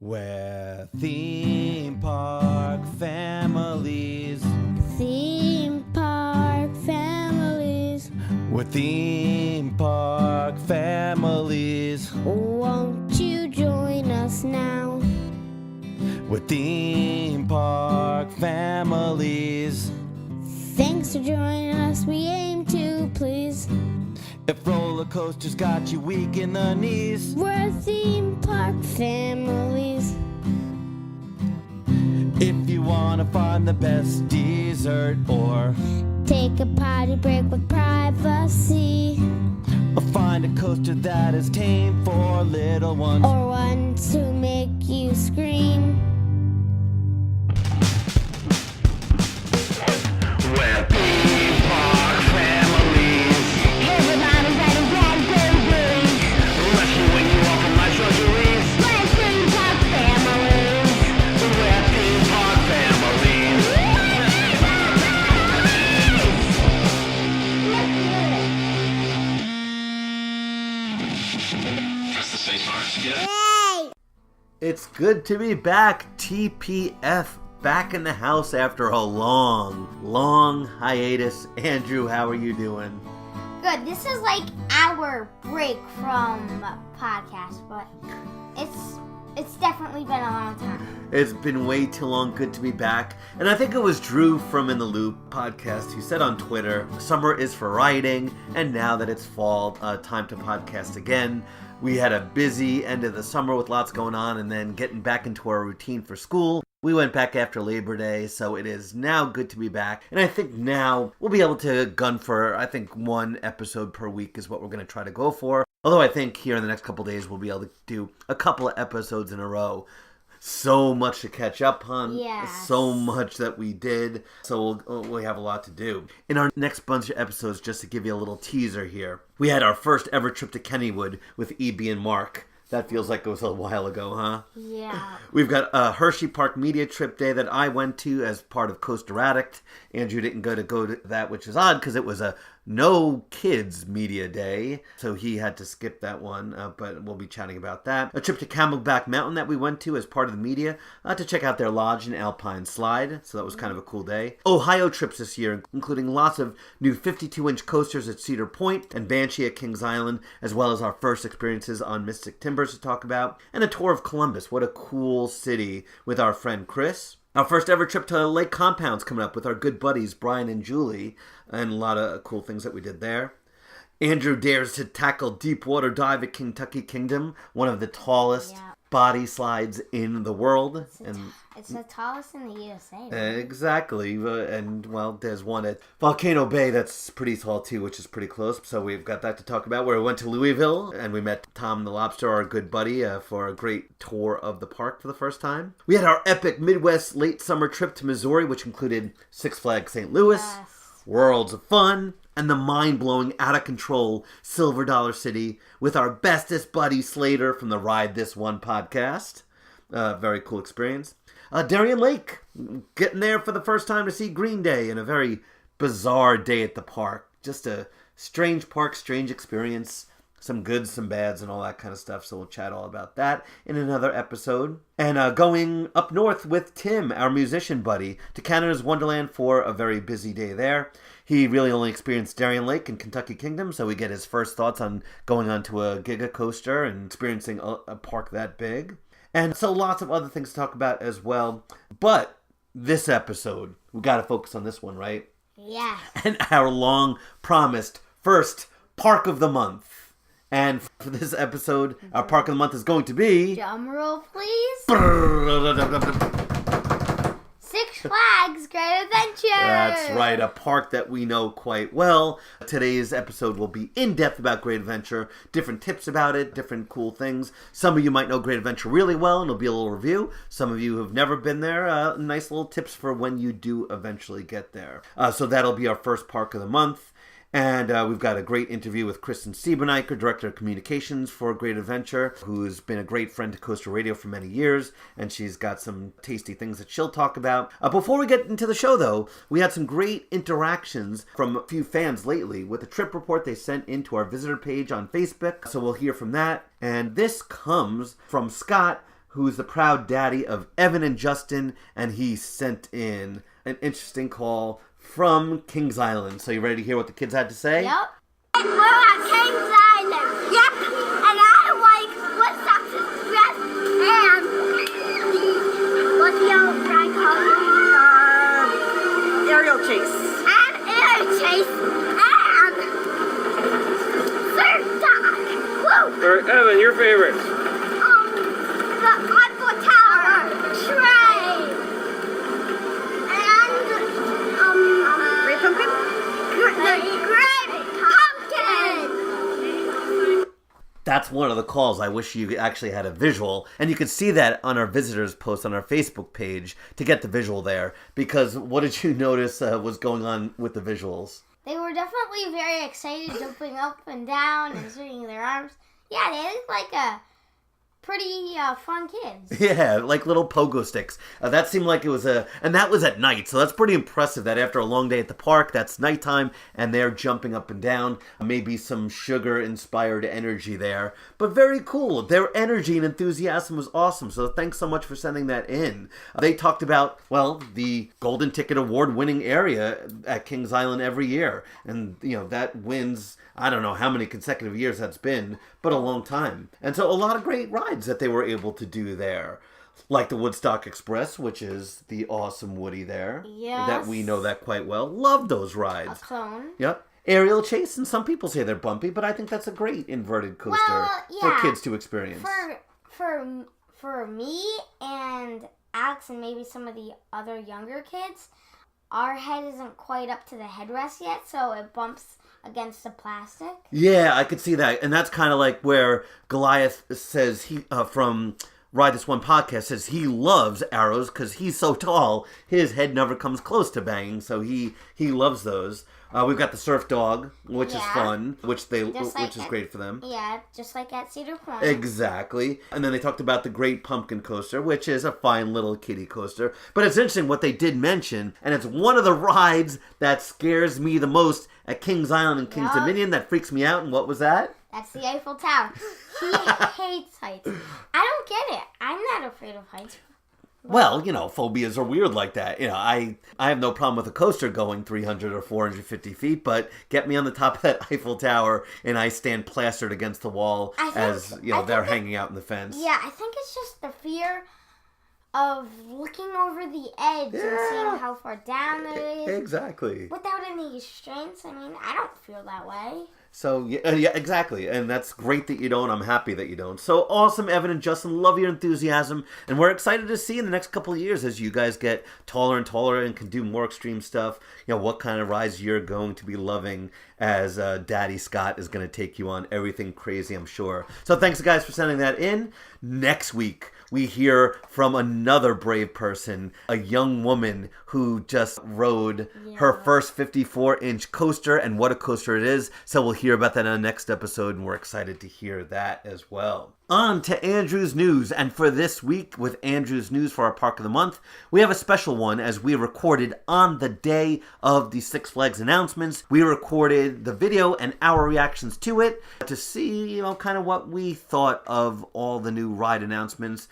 We're theme park families. Theme park families. We're theme park families. Won't you join us now? We're theme park families. Thanks for joining us, we aim to please. If roller coasters got you weak in the knees, We're theme park families. if you wanna find the best dessert or Take a potty break with privacy, find a coaster that is tame for little ones, or one to make you scream. we're theme park families. Everybody's having bad babies. Rescuing you all from life's luxuries. We're theme park families. We're theme park families. Press the space bar. Yeah. Yay! It's good to be back, TPF. Back in the house after a long hiatus. Andrew, how are you doing? Good. This is like our break from podcast, but it's definitely been a long time. It's been way too long. Good to be back. And I think it was Drew from In the Loop podcast who said on Twitter, summer is for writing, and now that it's fall, time to podcast again. We had a busy end of the summer with lots going on, and then getting back into our routine for school. We went back after Labor Day, so it is now good to be back. And I think now we'll be able to gun for, I think, one episode per week is what we're going to try to go for. Although I think here in the next couple days we'll be able to do a couple of episodes in a row. So much to catch up on. Yes. So much that we did. So we'll have a lot to do. In our next bunch of episodes, just to give you a little teaser here, we had our first ever trip to Kennywood with E.B. and Mark. That feels like it was a while ago, huh? Yeah. We've got a Hershey Park Media Trip Day that I went to as part of Coaster Addict. Andrew didn't go to that, which is odd because it was a no kids media day, so he had to skip that one, but we'll be chatting about that. A trip to Camelback Mountain that we went to as part of the media to check out their lodge and Alpine Slide, so that was kind of a cool day. Ohio trips this year, including lots of new 52-inch coasters at Cedar Point and Banshee at Kings Island, as well as our first experiences on Mystic Timbers to talk about, and a tour of Columbus. What a cool city with our friend Chris. Our first ever trip to Lake Compounds coming up with our good buddies Brian and Julie, and a lot of cool things that we did there. Andrew dares to tackle deep water dive at Kentucky Kingdom, one of the tallest body slides in the world. It's the tallest in the USA. Right? Exactly, and well, there's one at Volcano Bay that's pretty tall too, which is pretty close, so we've got that to talk about. We went to Louisville, and we met Tom the Lobster, our good buddy, for a great tour of the park for the first time. We had our epic Midwest late summer trip to Missouri, which included Six Flags St. Louis, Worlds of Fun, and the mind-blowing, out-of-control Silver Dollar City with our bestest buddy Slater from the Ride This One podcast. Very cool experience. Darien Lake, getting there for the first time to see Green Day in a very bizarre day at the park. Just a strange park, strange experience. Some goods, some bads, and all that kind of stuff. So we'll chat all about that in another episode. And going up north with Tim, our musician buddy, to Canada's Wonderland for a very busy day there. He really only experienced Darien Lake and Kentucky Kingdom, so we get his first thoughts on going onto a Giga Coaster and experiencing a park that big. And so lots of other things to talk about as well. But this episode, we got to focus on this one, right? Yeah. And our long-promised first Park of the Month. And for this episode, our Park of the Month is going to be... Drum roll, please. Six Flags Great Adventure. That's right, a park that we know quite well. Today's episode will be in-depth about Great Adventure, different tips about it, different cool things. Some of you might know Great Adventure really well, and it'll be a little review. Some of you who have never been there, nice little tips for when you do eventually get there. So that'll be our first Park of the Month. And we've got a great interview with Kristin Siebeneicher, Director of Communications for Great Adventure, who's been a great friend to Coaster Radio for many years, and she's got some tasty things that she'll talk about. Before we get into the show, though, we had some great interactions from a few fans lately with a trip report they sent into our visitor page on Facebook, so we'll hear from that. And this comes from Scott, who's the proud daddy of Evan and Justin, and he sent in an interesting call from Kings Island. So you ready to hear what the kids had to say? Yep. We're at Kings Island. Yep. And I like what's up to dress and what's the old guy called? Aerial chase. And air chase and surf dog. Woo! All right, Evan, your favorites. The Eiffel Tower train and Great pumpkin? the Great Pumpkin. That's one of the calls. I wish you actually had a visual. And you can see that on our visitors post on our Facebook page to get the visual there. Because what did you notice was going on with the visuals? They were definitely very excited, jumping up and down and swinging their arms. Yeah, they look like a pretty fun kids. Yeah, like little pogo sticks. That seemed like it was and that was at night, so that's pretty impressive that after a long day at the park, that's nighttime, and they're jumping up and down. Maybe some sugar-inspired energy there, but very cool. Their energy and enthusiasm was awesome, so thanks so much for sending that in. They talked about, well, the Golden Ticket Award-winning area at Kings Island every year, and, you know, that wins, I don't know how many consecutive years that's been, but a long time. And so a lot of great rides that they were able to do there. Like the Woodstock Express, which is the awesome Woody there. Yes. That we know that quite well. Love those A rides. clone. Yep. Aerial chase, and some people say they're bumpy, but I think that's a great inverted coaster for yeah. kids to experience. For me and Alex and maybe some of the other younger kids, our head isn't quite up to the headrest yet, so it bumps against the plastic. Yeah, I could see that. And that's kind of like where Goliath says, from Ride This One podcast, says he loves arrows because he's so tall, his head never comes close to banging, so he loves those. We've got the surf dog, which is fun, which is great for them. Yeah, just like at Cedar Point. Exactly. And then they talked about the Great Pumpkin Coaster, which is a fine little kiddie coaster. But it's interesting what they did mention, and it's one of the rides that scares me the most at Kings Island and Kings Dominion. That freaks me out. And what was that? That's the Eiffel Tower. He hates heights. I don't get it. I'm not afraid of heights. Well, you know, phobias are weird like that. You know, I have no problem with a coaster going 300 or 450 feet, but get me on the top of that Eiffel Tower and I stand plastered against the wall they're hanging out in the fence. Yeah, I think it's just the fear of looking over the edge and seeing how far down it is. Exactly. Without any restraints. I mean, I don't feel that way. So, yeah, exactly. And that's great that you don't. I'm happy that you don't. So awesome, Evan and Justin. Love your enthusiasm. And we're excited to see in the next couple of years as you guys get taller and taller and can do more extreme stuff, you know, what kind of rides you're going to be loving as Daddy Scott is going to take you on. Everything crazy, I'm sure. So thanks, guys, for sending that in. Next week, we hear from another brave person, a young woman who just rode her first 54-inch coaster, and what a coaster it is. So we'll hear about that on the next episode, and we're excited to hear that as well. On to Andrew's News, and for this week with Andrew's News for our Park of the Month, we have a special one as we recorded on the day of the Six Flags announcements. We recorded the video and our reactions to it to see, you know, kind of what we thought of all the new ride announcements.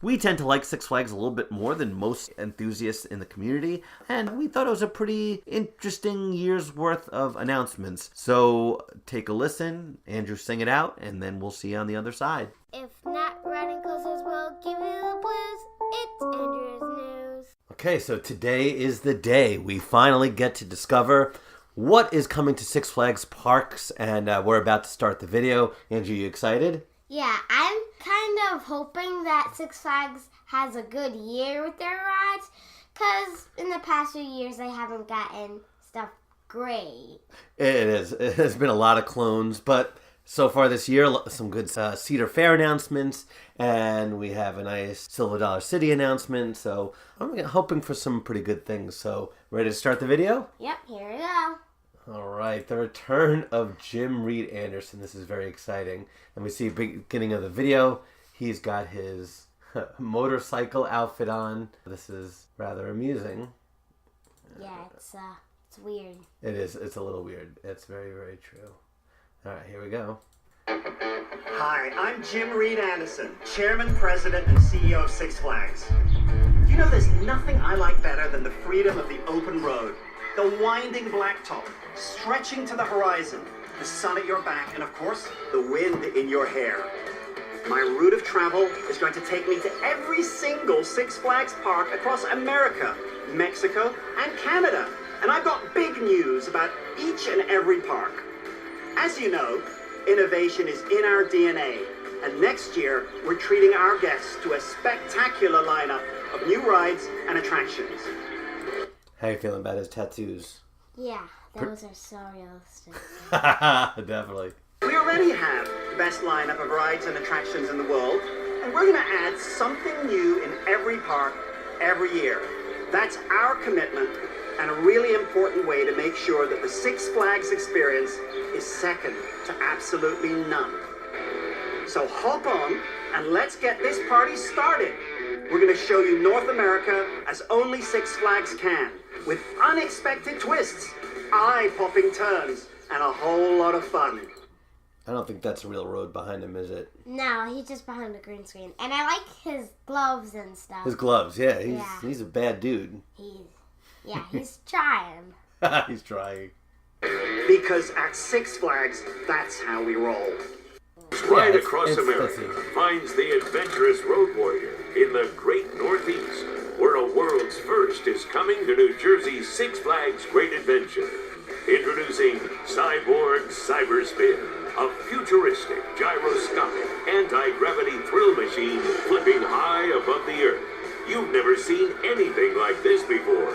We tend to like Six Flags a little bit more than most enthusiasts in the community, and we thought it was a pretty interesting year's worth of announcements. So take a listen, Andrew sing it out, and then we'll see you on the other side. If not riding coasters will give you the blues, it's Andrew's News. Okay, so today is the day we finally get to discover what is coming to Six Flags parks, and we're about to start the video. Andrew, you excited? Yeah, I'm kind of hoping that Six Flags has a good year with their rides, because in the past few years they haven't gotten stuff great. It is. It has been a lot of clones, but so far this year, some good Cedar Fair announcements, and we have a nice Silver Dollar City announcement, so I'm hoping for some pretty good things. So, ready to start the video? Yep, here we go. All right, the return of Jim Reed Anderson. This is very exciting. And we see beginning of the video, he's got his motorcycle outfit on. This is rather amusing. Yeah, it's weird. It is. It's a little weird. It's very, very true. All right, here we go. Hi, I'm Jim Reed Anderson, Chairman, President, and CEO of Six Flags. You know, there's nothing I like better than the freedom of the open road, the winding blacktop, stretching to the horizon, the sun at your back, and of course, the wind in your hair. My route of travel is going to take me to every single Six Flags park across America, Mexico, and Canada. And I've got big news about each and every park. As you know, innovation is in our DNA. And next year, we're treating our guests to a spectacular lineup of new rides and attractions. How you feeling about his tattoos? Yeah, those are so realistic. Definitely. We already have the best lineup of rides and attractions in the world, and we're going to add something new in every park every year. That's our commitment and a really important way to make sure that the Six Flags experience is second to absolutely none. So hop on and let's get this party started. We're going to show you North America as only Six Flags can, with unexpected twists, eye-popping turns, and a whole lot of fun. I don't think that's a real road behind him, is it? No, he's just behind the green screen. And I like his gloves and stuff. His gloves, yeah. He's a bad dude. He's trying. He's trying. Because at Six Flags, that's how we roll. Right across America finds the adventurous road warrior in the great Northeast, where a world's first is coming to New Jersey's Six Flags Great Adventure. Introducing Cyborg Cyberspin, a futuristic, gyroscopic, anti-gravity thrill machine flipping high above the earth. You've never seen anything like this before.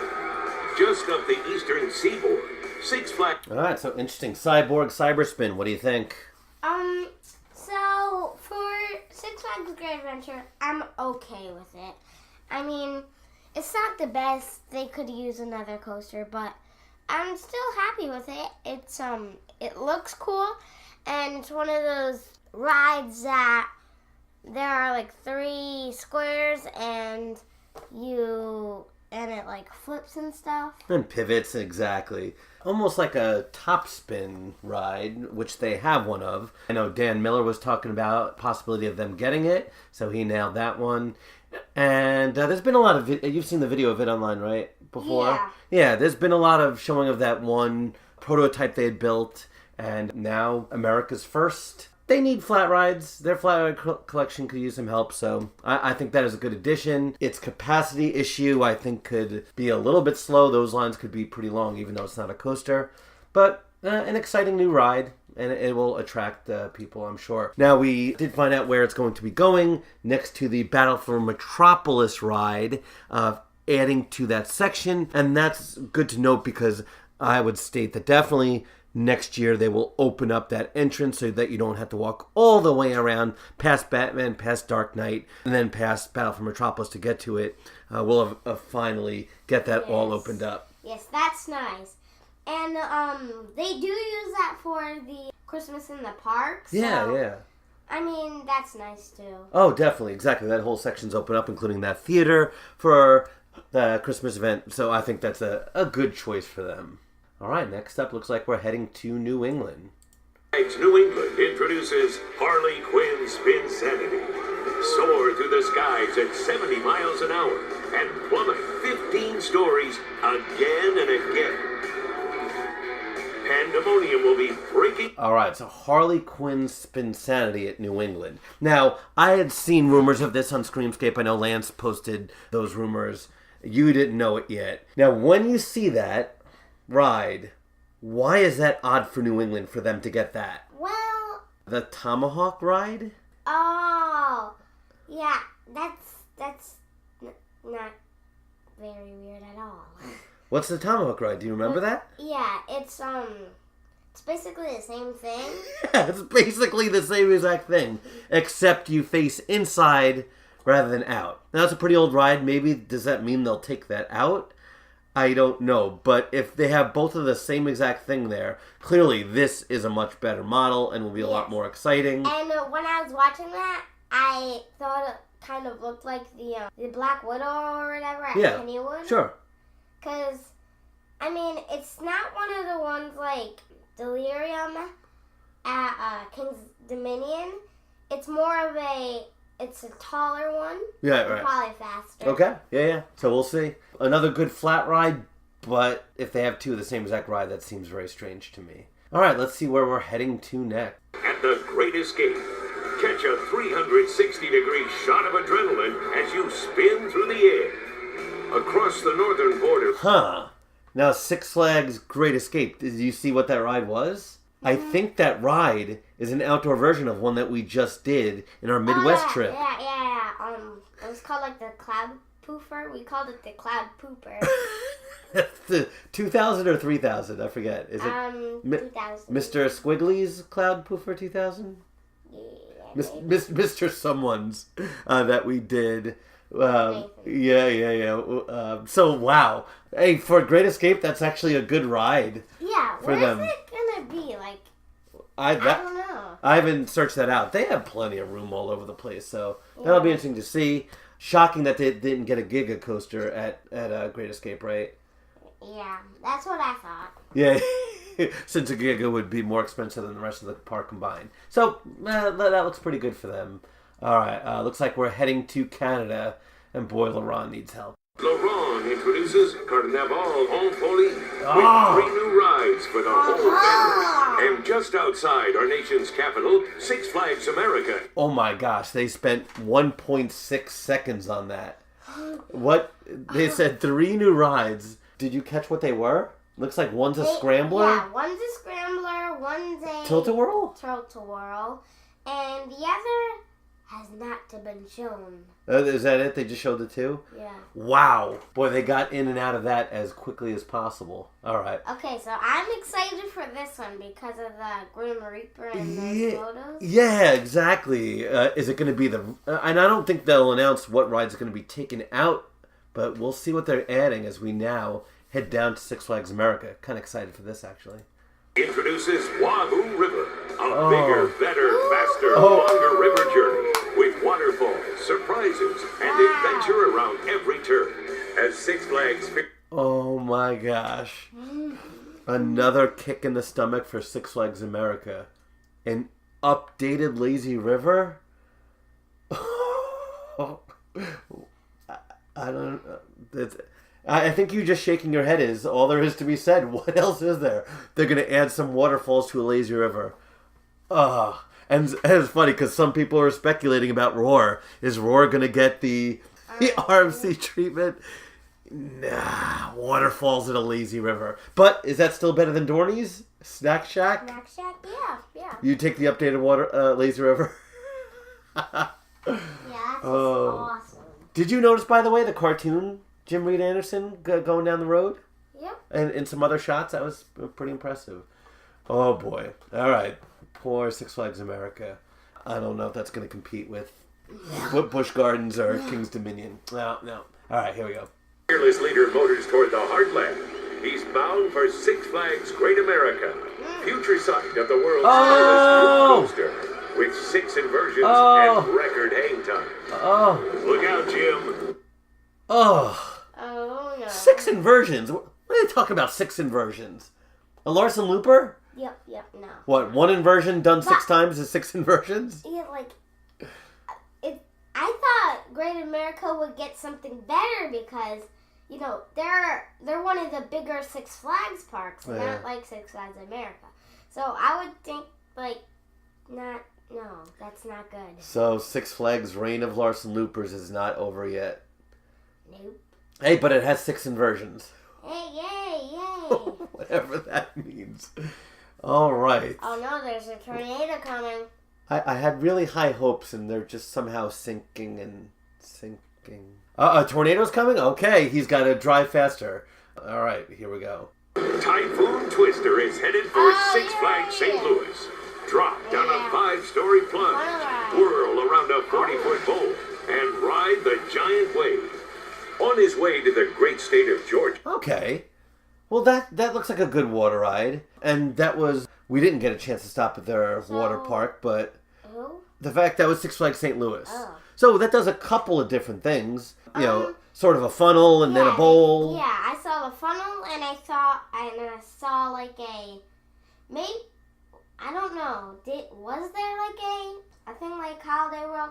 Just up the eastern seaboard, Six Flags... All right, so interesting. Cyborg Cyberspin, what do you think? So for Six Flags Great Adventure, I'm okay with it. I mean, it's not the best. They could use another coaster, but I'm still happy with it. It looks cool, and it's one of those rides that there are like 3 squares, and it like flips and stuff. And pivots, exactly. Almost like a top spin ride, which they have one of. I know Dan Miller was talking about possibility of them getting it, so he nailed that one. And there's been a lot of you've seen the video of it online, right? Before? Yeah, there's been a lot of showing of that one prototype they had built, and now America's first. They need flat rides. Their flat ride collection could use some help, so I think that is a good addition. Its capacity issue, I think, could be a little bit slow. Those lines could be pretty long, even though it's not a coaster. But an exciting new ride, and it will attract people, I'm sure. Now, we did find out where it's going to be going, next to the Battle for Metropolis ride, adding to that section. And that's good to note because I would state that definitely next year they will open up that entrance so that you don't have to walk all the way around past Batman, past Dark Knight, and then past Battle for Metropolis to get to it. We'll finally get that all opened up. Yes, that's nice. And they do use that for the Christmas in the park. So, Yeah. I mean, that's nice too. Oh, definitely. Exactly. That whole section's open up, including that theater for the Christmas event. So I think that's a good choice for them. All right, next up, looks like we're heading to New England. New England introduces Harley Quinn Spin Sanity. Soar through the skies at 70 miles an hour and plummet 15 stories again and again. Pandemonium will be breaking. All right, so Harley Quinn Spinsanity at New England. Now, I had seen rumors of this on Screamscape. I know Lance posted those rumors. You didn't know it yet. Now, when you see that ride, why is that odd for New England for them to get that? Well... The Tomahawk ride? Oh, yeah, that's not very weird at all. What's the Tomahawk ride? Do you remember that? Yeah, it's basically the same thing. Yeah, it's basically the same exact thing, except you face inside rather than out. Now, it's a pretty old ride. Maybe, does that mean they'll take that out? I don't know, but if they have both of the same exact thing there, clearly this is a much better model and will be a lot more exciting. And when I was watching that, I thought it kind of looked like the Black Widow or whatever at Kennywood. Sure. Because, I mean, it's not one of the ones like Delirium at King's Dominion, it's a taller one. Yeah, right. Probably faster. Okay, yeah. So we'll see. Another good flat ride, but if they have two of the same exact ride, that seems very strange to me. All right, let's see where we're heading to next. At the Great Escape, catch a 360-degree shot of adrenaline as you spin through the air. Across the northern border. Huh. Now, Six Flags Great Escape, did you see what that ride was? I think that ride is an outdoor version of one that we just did in our Midwest trip. Yeah. It was called like the Cloud Poofer. We called it the Cloud Pooper. The 2000 or 3000, I forget. Is it 2000. Mr. Squiggly's Cloud Poofer 2000? Yeah, Mr. Someone's that we did. Yeah. So, wow. Hey, for Great Escape, that's actually a good ride. Yeah, for them. Where's it gonna be? Like, I don't know. I haven't searched that out. They have plenty of room all over the place, so that'll be interesting to see. Shocking that they didn't get a Giga coaster at Great Escape, right? Yeah, that's what I thought. Yeah, since a Giga would be more expensive than the rest of the park combined. So, that looks pretty good for them. All right, looks like we're heading to Canada, and boy, Laurent needs help. Laurent introduces Carnaval en Folie with 3 new rides for the whole family. And just outside our nation's capital, Six Flags America. Oh my gosh, they spent 1.6 seconds on that. What? They said 3 new rides. Did you catch what they were? Looks like one's a scrambler. Yeah, one's a scrambler, one's a Tilt-a-whirl? Tilt-a-whirl, and the other has not been shown. Is that it? They just showed the 2? Yeah. Wow. Boy, they got in and out of that as quickly as possible. All right. Okay, so I'm excited for this one because of the Grim Reaper and those photos. Yeah, exactly. Is it going to be the... and I don't think they'll announce what ride's going to be taken out, but we'll see what they're adding as we now head down to Six Flags America. Kind of excited for this, actually. Introduces Wahoo River, a bigger, better, faster, longer river journey with waterfalls, surprises, and adventure around every turn. As Six Flags... Oh my gosh. Another kick in the stomach for Six Flags America. An updated Lazy River? I don't... I think you just shaking your head is all there is to be said. What else is there? They're going to add some waterfalls to a lazy river. And it's funny because some people are speculating about Roar. Is Roar going to get the RMC treatment? Nah, waterfalls in a lazy river. But is that still better than Dorney's? Snack Shack? Snack Shack? Yeah. You take the updated lazy river? Yeah, that's awesome. Did you notice, by the way, the cartoon Jim Reed Anderson going down the road? Yep. And some other shots? That was pretty impressive. Oh, boy. All right. Poor Six Flags America. I don't know if that's going to compete with Busch Gardens or King's Dominion. No. All right, here we go. Fearless leader motors toward the heartland. He's bound for Six Flags Great America, future site of the world's tallest roller coaster, with 6 inversions and record hang time. Look out, Jim. Oh, no. 6 inversions? What are they talking about, 6 inversions? A Larson Looper? Yep, no. What, 1 inversion done 6 times is 6 inversions? Yeah, I thought Great America would get something better because, they're one of the bigger Six Flags parks, not like Six Flags America. So I would think, no, that's not good. So Six Flags' reign of Larson Loopers is not over yet. Nope. Hey, but it has 6 inversions. Hey, yay. Whatever that means. All right. Oh no, there's a tornado coming. I had really high hopes, and they're just somehow sinking and sinking. A tornado's coming? Okay, he's got to drive faster. All right, here we go. Typhoon Twister is headed for Six Flags St. Louis. Drop down a 5-story plunge, whirl around a 40-foot bowl, and ride the giant wave. On his way to the great state of Georgia. Okay. Well, that looks like a good water ride. And that was... We didn't get a chance to stop at their water park, but... The fact that was Six Flags St. Louis. So that does a couple of different things. Sort of a funnel and then a bowl. Yeah, I saw the funnel and I saw like a... Maybe... I don't know. Was there like a thing like Holiday World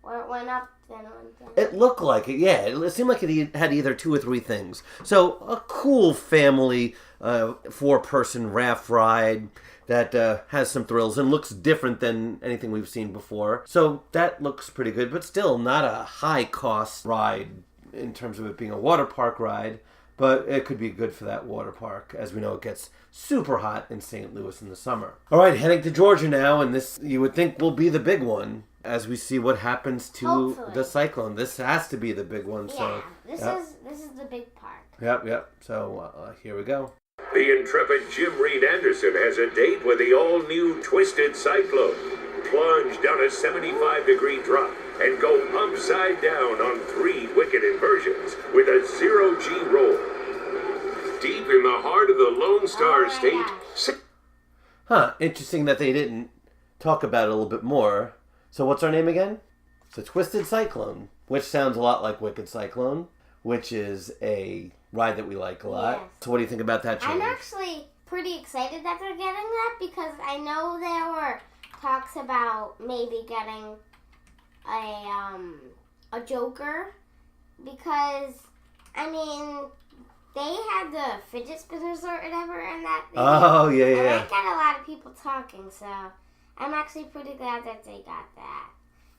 where it went up then went down? It looked like it, yeah. It seemed like it had either 2 or 3 things. So a cool family 4-person raft ride that has some thrills and looks different than anything we've seen before. So that looks pretty good, but still not a high-cost ride in terms of it being a water park ride. But it could be good for that water park. As we know, it gets super hot in St. Louis in the summer. All right, heading to Georgia now, and this you would think will be the big one as we see what happens to Hopefully. the cyclone. This has to be the big one. Yeah, So this is the big park. Yep. So here we go. The intrepid Jim Reed Anderson has a date with the all-new Twisted Cyclone. Plunge down a 75-degree drop and go upside down on 3 wicked inversions with a 0G roll. Deep in the heart of the Lone Star State. Interesting that they didn't talk about it a little bit more. So what's our name again? It's a Twisted Cyclone, which sounds a lot like Wicked Cyclone, which is a ride that we like a lot. Yes. So what do you think about that change? I'm actually pretty excited that they're getting that because I know there were talks about maybe getting a Joker because, I mean, they had the fidget spinners or whatever in that video. Oh, yeah. And that got a lot of people talking, so I'm actually pretty glad that they got that.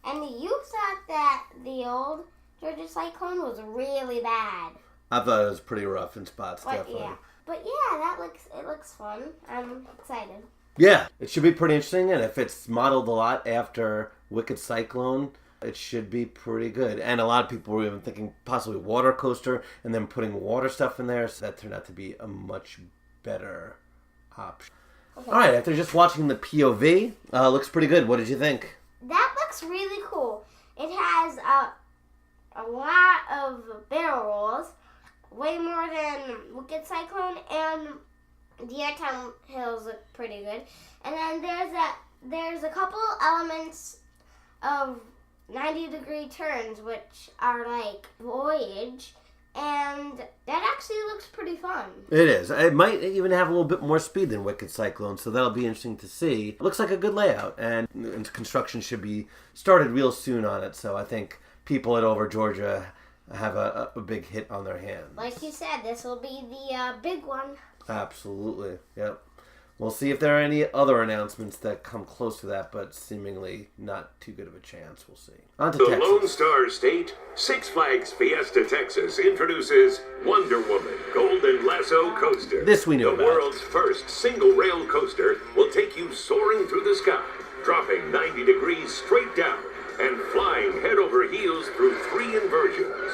And you thought that the old Georgia Cyclone was really bad. I thought it was pretty rough in spots, definitely. Yeah. But yeah, it looks fun. I'm excited. Yeah, it should be pretty interesting, and if it's modeled a lot after Wicked Cyclone, it should be pretty good. And a lot of people were even thinking possibly water coaster and then putting water stuff in there, so that turned out to be a much better option. Okay. All right, after just watching the POV, looks pretty good. What did you think? That looks really cool. It has a lot of barrel rolls, way more than Wicked Cyclone, and the airtime hills look pretty good. And then there's a couple elements of 90-degree turns, which are like Voyage, and that actually looks pretty fun. It is. It might even have a little bit more speed than Wicked Cyclone, so that'll be interesting to see. It looks like a good layout, and construction should be started real soon on it, so I think people at Over Georgia have a big hit on their hands. Like you said, this will be the big one. Absolutely, yep. We'll see if there are any other announcements that come close to that, but seemingly not too good of a chance. We'll see. On to The Texas. Lone Star State, Six Flags Fiesta Texas introduces Wonder Woman Golden Lasso Coaster. This we knew about. The world's first single-rail coaster will take you soaring through the sky, dropping 90 degrees straight down and flying head over heels through 3 inversions.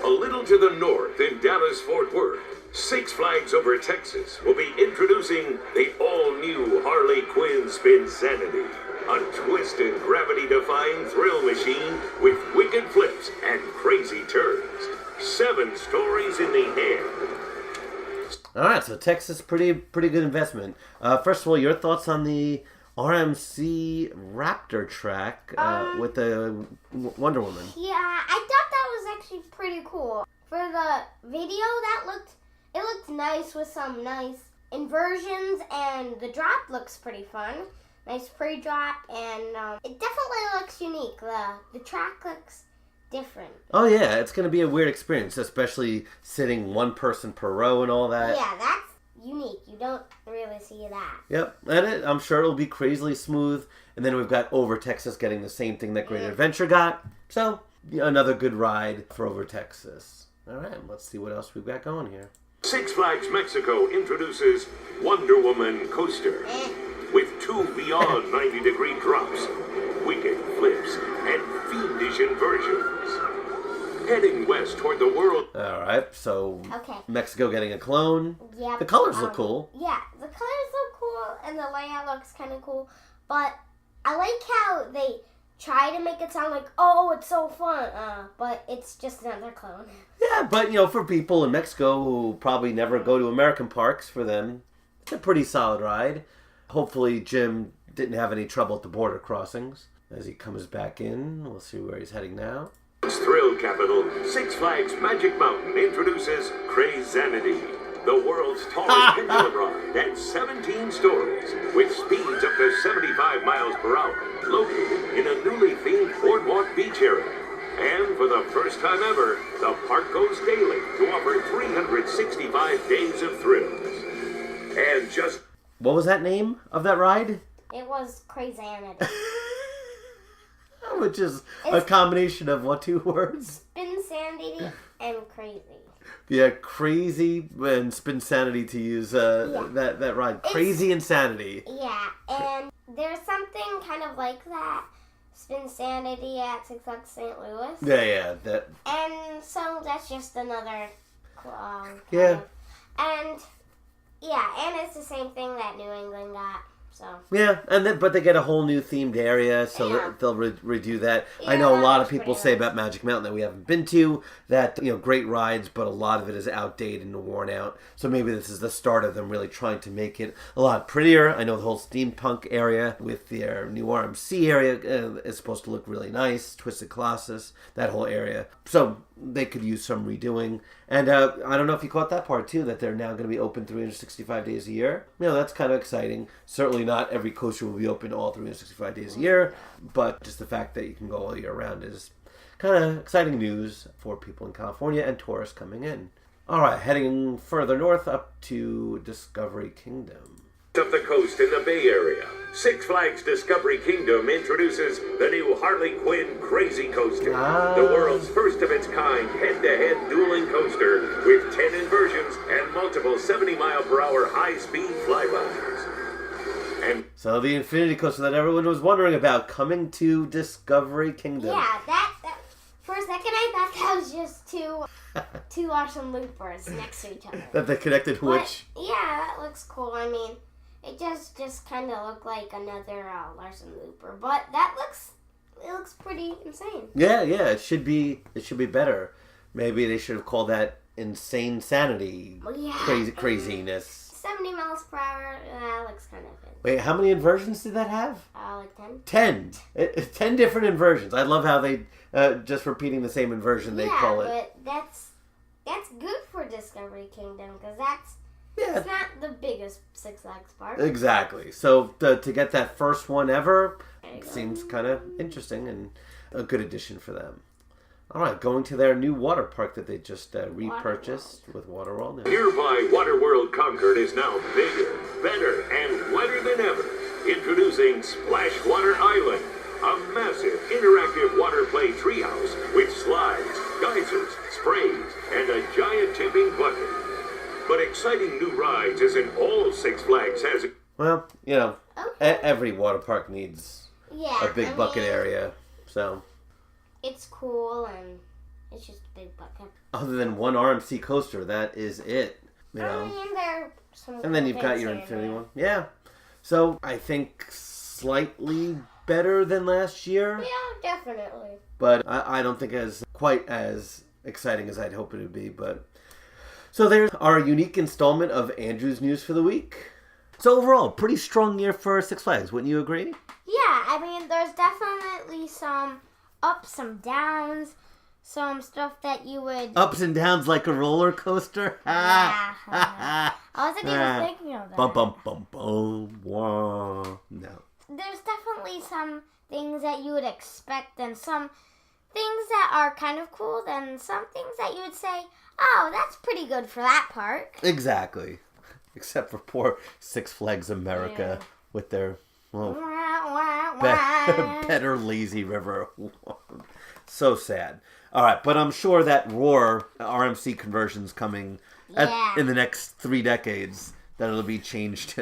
A little to the north in Dallas-Fort Worth, Six Flags Over Texas will be introducing the all-new Harley Quinn Spinsanity, a twisted, gravity-defying thrill machine with wicked flips and crazy turns. 7 stories in the air. All right, so Texas, pretty good investment. First of all, your thoughts on the RMC Raptor track with the Wonder Woman? Yeah, I thought that was actually pretty cool. For the video, it looked nice with some nice inversions, and the drop looks pretty fun. Nice pre-drop, and it definitely looks unique. The track looks different. Oh yeah, it's going to be a weird experience, especially sitting one person per row and all that. Yeah, that's unique. You don't really see that. Yep, and I'm sure it'll be crazily smooth. And then we've got Over Texas getting the same thing that Great Adventure got. So, another good ride for Over Texas. All right, let's see what else we've got going here. Six Flags Mexico introduces Wonder Woman Coaster with 2 beyond 90-degree drops, wicked flips, and fiendish inversions. Heading west toward the world. All right, so Okay. Mexico getting a clone. Yeah. The colors look cool. Yeah, the colors look cool, and the layout looks kind of cool. But I like how they try to make it sound like, oh, it's so fun, but it's just another clone. Yeah, but for people in Mexico who probably never go to American parks, for them, it's a pretty solid ride. Hopefully Jim didn't have any trouble at the border crossings. As he comes back in, we'll see where he's heading now. Thrill capital, Six Flags Magic Mountain introduces Crazanity, the world's tallest pendulum ride at 17 stories, with speeds up to 75 miles per hour, located in a newly themed boardwalk beach area. And for the first time ever, the park goes daily to offer 365 days of thrills. And just... What was that name of that ride? It was Crazanity. Which is a combination of what, 2 words? Spinsanity and crazy. Yeah, crazy and Spinsanity, to use that ride. Crazy Insanity. Yeah, and there's something kind of like that. Spinsanity at Six Flags St. Louis. Yeah, that. And so that's just another. Yeah. And it's the same thing that New England got. So. Yeah, but they get a whole new themed area, so they'll redo that. Yeah, I know a lot of people say nice about Magic Mountain that we haven't been to, that, great rides, but a lot of it is outdated and worn out. So maybe this is the start of them really trying to make it a lot prettier. I know the whole steampunk area with their new RMC area is supposed to look really nice. Twisted Colossus, that whole area. So they could use some redoing. And I don't know if you caught that part too, that they're now going to be open 365 days a year. That's kind of exciting. Certainly not every coaster will be open all 365 days a year, but just the fact that you can go all year round is kind of exciting news for people in California and tourists coming in. All right, heading further north up to Discovery Kingdom. Up the coast in the Bay Area, Six Flags Discovery Kingdom introduces the new Harley Quinn Crazy Coaster, the world's first of its kind head-to-head dueling coaster with 10 inversions and multiple 70-mile-per-hour high-speed flybys. And so the Infinity Coaster that everyone was wondering about coming to Discovery Kingdom. Yeah, that for a second I thought that was just two awesome loopers next to each other. That they connected which? Yeah, that looks cool. I mean, it just kind of looked like another Larson looper, but it looks pretty insane. Yeah, it should be better. Maybe they should have called that Insane Sanity. Craziness. 70 miles per hour, that looks kind of good. Wait, how many inversions did that have? Like 10. 10. 10 different inversions. I love how they, just repeating the same inversion, they call it. Yeah, but that's good for Discovery Kingdom, because it's not the biggest Six Flags park. Exactly. So to get that first one ever seems kind of interesting and a good addition for them. All right, going to their new water park that they just repurchased with Waterworld. Nearby Waterworld Concord is now bigger, better, and wetter than ever. Introducing Splashwater Island, a massive interactive water play treehouse with slides, geysers, sprays, and a giant tipping bucket. But exciting new rides isn't all Six Flags has. Well, every water park needs a big bucket area, so... It's cool, and it's just a big bucket. Other than one RMC coaster, that is it. I mean, there are some and then you've got your Infinity one. Yeah. So, I think slightly better than last year. Yeah, definitely. But I don't think quite as exciting as I'd hope it would be. But so there's our unique installment of Andrew's News for the Week. So overall, pretty strong year for Six Flags. Wouldn't you agree? Yeah, I mean, there's definitely some ups, some downs, some stuff that you would... Ups and downs like a roller coaster? Yeah. I wasn't even thinking of that. Bum, bum, bum, bum. Wah. No. There's definitely some things that you would expect and some things that are kind of cool, then some things that you would say, oh, that's pretty good for that park. Exactly. Except for poor Six Flags America with their... better lazy river. So sad. All right, but I'm sure that Roar RMC conversion's coming in the next 3 decades. That it'll be changed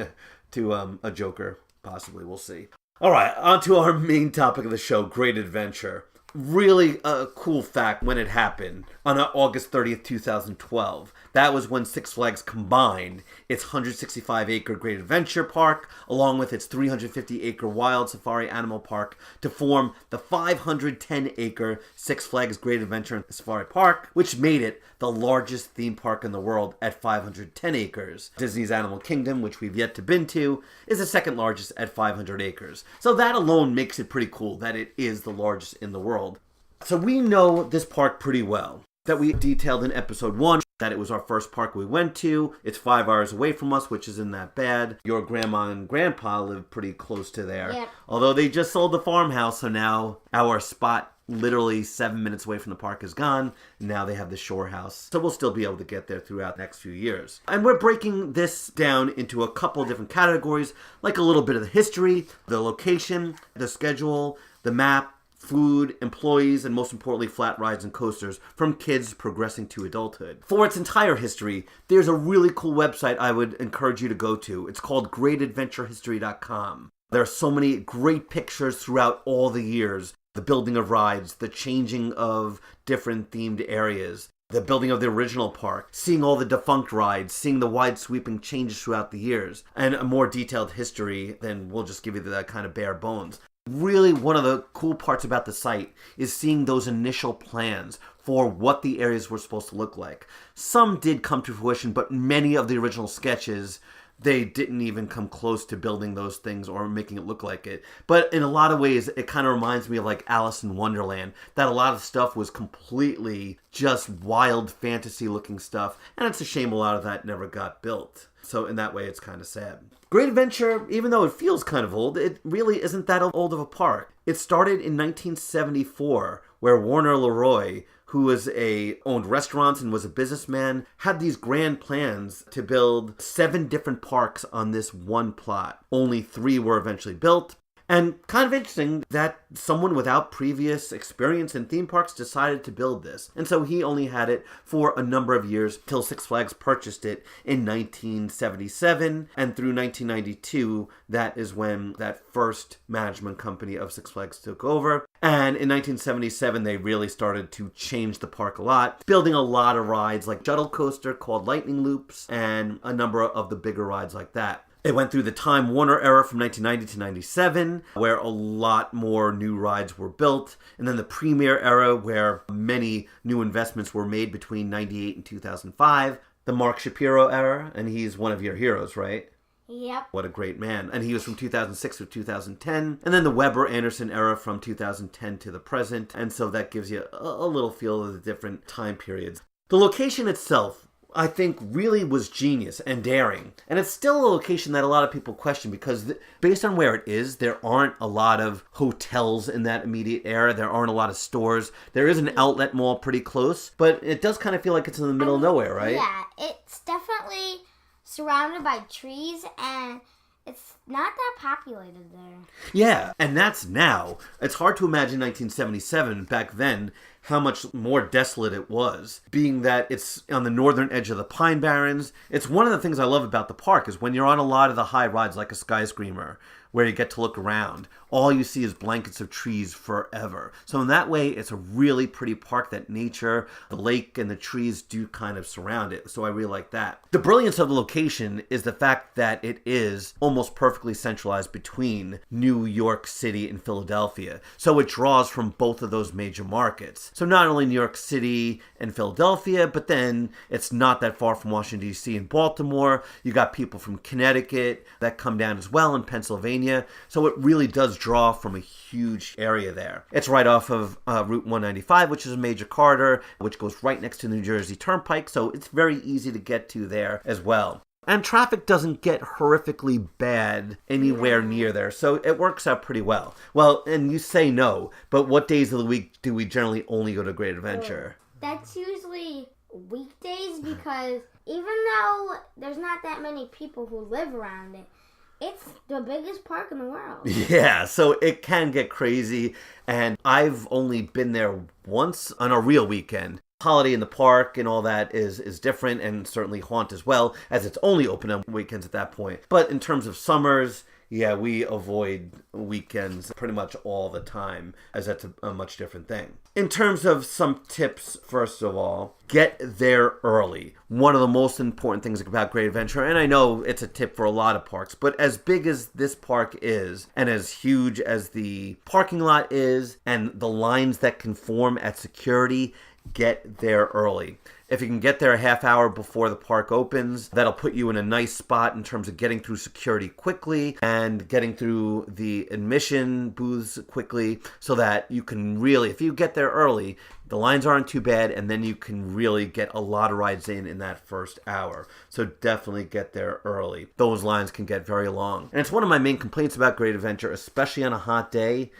to a Joker, possibly. We'll see. All right, on to our main topic of the show, Great Adventure. Really a cool fact when it happened on August 30th, 2012. That was when Six Flags combined its 165-acre Great Adventure Park along with its 350-acre Wild Safari Animal Park to form the 510-acre Six Flags Great Adventure Safari Park, which made it the largest theme park in the world at 510 acres. Disney's Animal Kingdom, which we've yet to been to, is the second largest at 500 acres. So that alone makes it pretty cool that it is the largest in the world. So we know this park pretty well, that we detailed in episode 1. that it was our first park we went to. It's 5 hours away from us, which isn't that bad. Your grandma and grandpa live pretty close to there. Yep. Although they just sold the farmhouse, so now our spot literally 7 minutes away from the park is gone. Now they have the shore house. So we'll still be able to get there throughout the next few years. And we're breaking this down into a couple different categories, like a little bit of the history, the location, the schedule, the map, food, employees, and most importantly, flat rides and coasters from kids progressing to adulthood. For its entire history, there's a really cool website I would encourage you to go to. It's called greatadventurehistory.com. There are so many great pictures throughout all the years. The building of rides, the changing of different themed areas, the building of the original park, seeing all the defunct rides, seeing the wide sweeping changes throughout the years, and a more detailed history than we'll just give you that kind of bare bones. Really, one of the cool parts about the site is seeing those initial plans for what the areas were supposed to look like. Some did come to fruition, but many of the original sketches, they didn't even come close to building those things or making it look like it. But in a lot of ways, it kind of reminds me of like Alice in Wonderland, that a lot of stuff was completely just wild fantasy looking stuff. And it's a shame a lot of that never got built. So in that way, it's kind of sad. Great Adventure, even though it feels kind of old, it really isn't that old of a park. It started in 1974, where Warner Leroy, who owned restaurants and was a businessman, had these grand plans to build 7 different parks on this one plot. Only 3 were eventually built. And kind of interesting that someone without previous experience in theme parks decided to build this. And so he only had it for a number of years till Six Flags purchased it in 1977. And through 1992, that is when that first management company of Six Flags took over. And in 1977, they really started to change the park a lot, building a lot of rides like Shuttle Coaster called Lightning Loops and a number of the bigger rides like that. It went through the Time Warner era from 1990 to 97, where a lot more new rides were built. And then the Premier era, where many new investments were made between 98 and 2005. The Mark Shapiro era, and he's one of your heroes, right? Yep. What a great man. And he was from 2006 to 2010. And then the Weber Anderson era from 2010 to the present. And so that gives you a little feel of the different time periods. The location itself, I think, really was genius and daring. And it's still a location that a lot of people question because based on where it is, there aren't a lot of hotels in that immediate area. There aren't a lot of stores. There is an outlet mall pretty close, but it does kind of feel like it's in the middle of nowhere, right? Yeah, it's definitely surrounded by trees and it's not that populated there. Yeah, and that's now. It's hard to imagine 1977, back then, how much more desolate it was, being that it's on the northern edge of the Pine Barrens. It's one of the things I love about the park is when you're on a lot of the high rides like a Skyscreamer, where you get to look around, all you see is blankets of trees forever. So in that way, it's a really pretty park that nature, the lake, and the trees do kind of surround it. So I really like that. The brilliance of the location is the fact that it is almost perfectly centralized between New York City and Philadelphia. So it draws from both of those major markets. So not only New York City and Philadelphia, but then it's not that far from Washington, D.C. and Baltimore. You got people from Connecticut that come down as well, in Pennsylvania. So it really does draw from a huge area there. It's right off of Route 195, which is a major corridor, which goes right next to the New Jersey Turnpike. So it's very easy to get to there as well. And traffic doesn't get horrifically bad anywhere near there, so it works out pretty well. Well, and you say no, but what days of the week do we generally only go to Great Adventure? That's usually weekdays because even though there's not that many people who live around it, it's the biggest park in the world. Yeah, so it can get crazy, and I've only been there once on a real weekend. Holiday in the park and all that is different, and certainly Haunt as well, as it's only open on weekends at that point. But in terms of summers, yeah, we avoid weekends pretty much all the time, as that's a much different thing. In terms of some tips, first of all, get there early. One of the most important things about Great Adventure, and I know it's a tip for a lot of parks, but as big as this park is, and as huge as the parking lot is, and the lines that can form at security, get there early. If you can get there a half hour before the park opens, that'll put you in a nice spot in terms of getting through security quickly and getting through the admission booths quickly so that you can really, if you get there early, the lines aren't too bad, and then you can really get a lot of rides in that first hour. So definitely get there early. Those lines can get very long. And it's one of my main complaints about Great Adventure, especially on a hot day.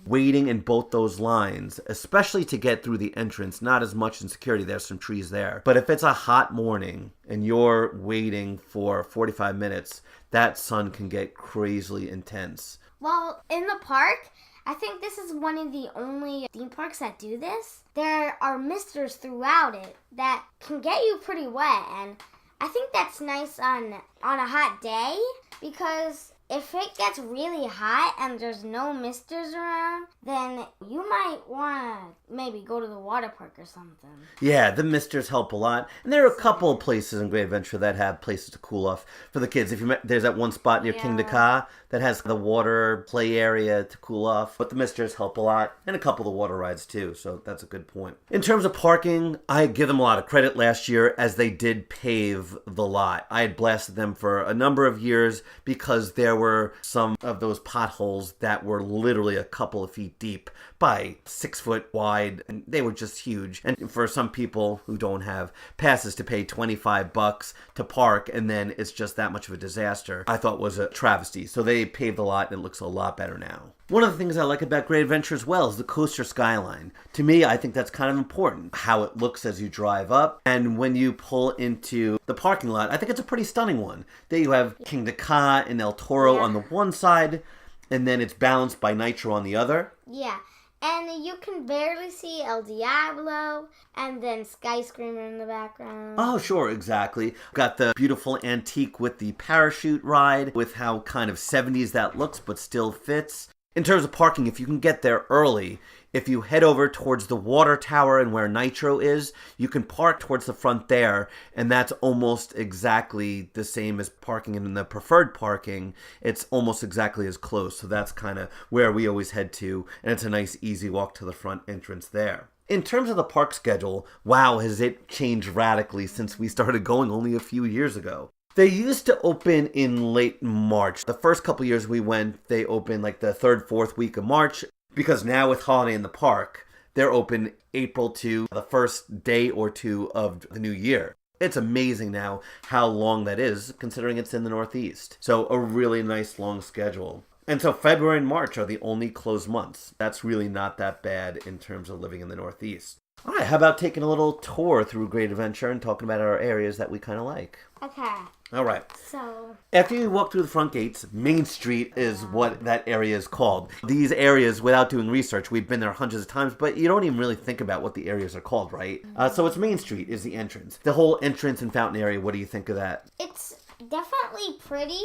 Waiting in both those lines, especially to get through the entrance, not as much in security, there's some trees there. But if it's a hot morning and you're waiting for 45 minutes, that sun can get crazily intense. Well, in the park, I think this is one of the only theme parks that do this. There are misters throughout it that can get you pretty wet, and I think that's nice on a hot day, because if it gets really hot and there's no misters around, then you might want to maybe go to the water park or something. Yeah, the misters help a lot. And there are a couple of places in Great Adventure that have places to cool off for the kids. There's that one spot near King Ka that has the water play area to cool off. But the misters help a lot, and a couple of the water rides too, so that's a good point. In terms of parking, I give them a lot of credit last year as they did pave the lot. I had blasted them for a number of years because there were some of those potholes that were literally a couple of feet deep by 6 foot wide, and they were just huge. And for some people who don't have passes to pay $25 to park, and then it's just that much of a disaster, I thought was a travesty. So they paved the lot, and it looks a lot better now. One of the things I like about Great Adventure as well is the coaster skyline. To me, I think that's kind of important, how it looks as you drive up. And when you pull into the parking lot, I think it's a pretty stunning one. There you have King Ka and El Toro on the one side, and then it's balanced by Nitro on the other. Yeah, and you can barely see El Diablo, and then Skyscraper in the background. Oh, sure, exactly. Got the beautiful antique with the parachute ride, with how kind of 70s that looks, but still fits. In terms of parking, if you can get there early, if you head over towards the water tower and where Nitro is, you can park towards the front there, and that's almost exactly the same as parking in the preferred parking. It's almost exactly as close, so that's kind of where we always head to, and it's a nice, easy walk to the front entrance there. In terms of the park schedule, wow, has it changed radically since we started going only a few years ago. They used to open in late March. The first couple years we went, they opened like the third, fourth week of March, because now with Holiday in the Park, they're open April to the first day or two of the new year. It's amazing now how long that is, considering it's in the Northeast. So a really nice long schedule. And so February and March are the only closed months. That's really not that bad in terms of living in the Northeast. All right, how about taking a little tour through Great Adventure and talking about our areas that we kind of like? Okay. All right. So, after you walk through the front gates, Main Street is what that area is called. These areas, without doing research, we've been there hundreds of times, but you don't even really think about what the areas are called, right? So it's Main Street is the entrance. The whole entrance and fountain area, what do you think of that? it's definitely pretty.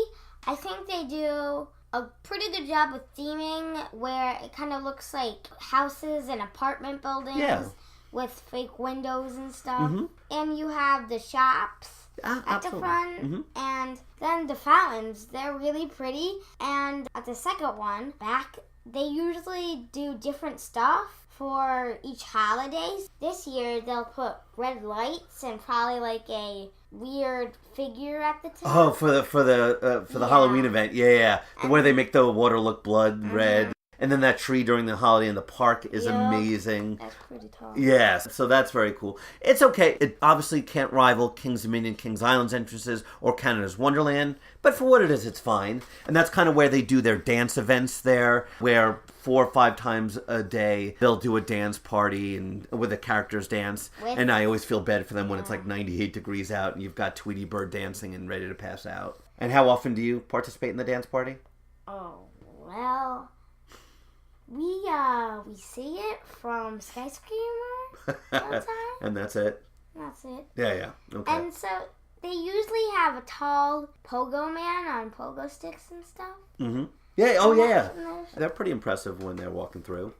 I think they do a pretty good job with theming, where it kind of looks like houses and apartment buildings with fake windows and stuff. Mm-hmm. And you have the shops at the front, and then the fountains. They're really pretty. And at the second one, back, they usually do different stuff for each holidays. This year, they'll put red lights and probably like a weird figure at the top. Oh, for the Halloween event, where they make the water look blood red. And then that tree during the holiday in the park is amazing. That's pretty tall. Yes, so that's very cool. It's okay. It obviously can't rival King's Dominion, King's Island's entrances, or Canada's Wonderland. But for what it is, it's fine. And that's kind of where they do their dance events there, where 4 or 5 times a day they'll do a dance party and with the characters dance. And I always feel bad for them when it's like 98 degrees out and you've got Tweety Bird dancing and ready to pass out. And how often do you participate in the dance party? Oh, well, we see it from Skyscraper sometimes. And that's it? That's it. Yeah, okay. And so they usually have a tall pogo man on pogo sticks and stuff. Mm-hmm. Yeah, They're pretty impressive when they're walking through.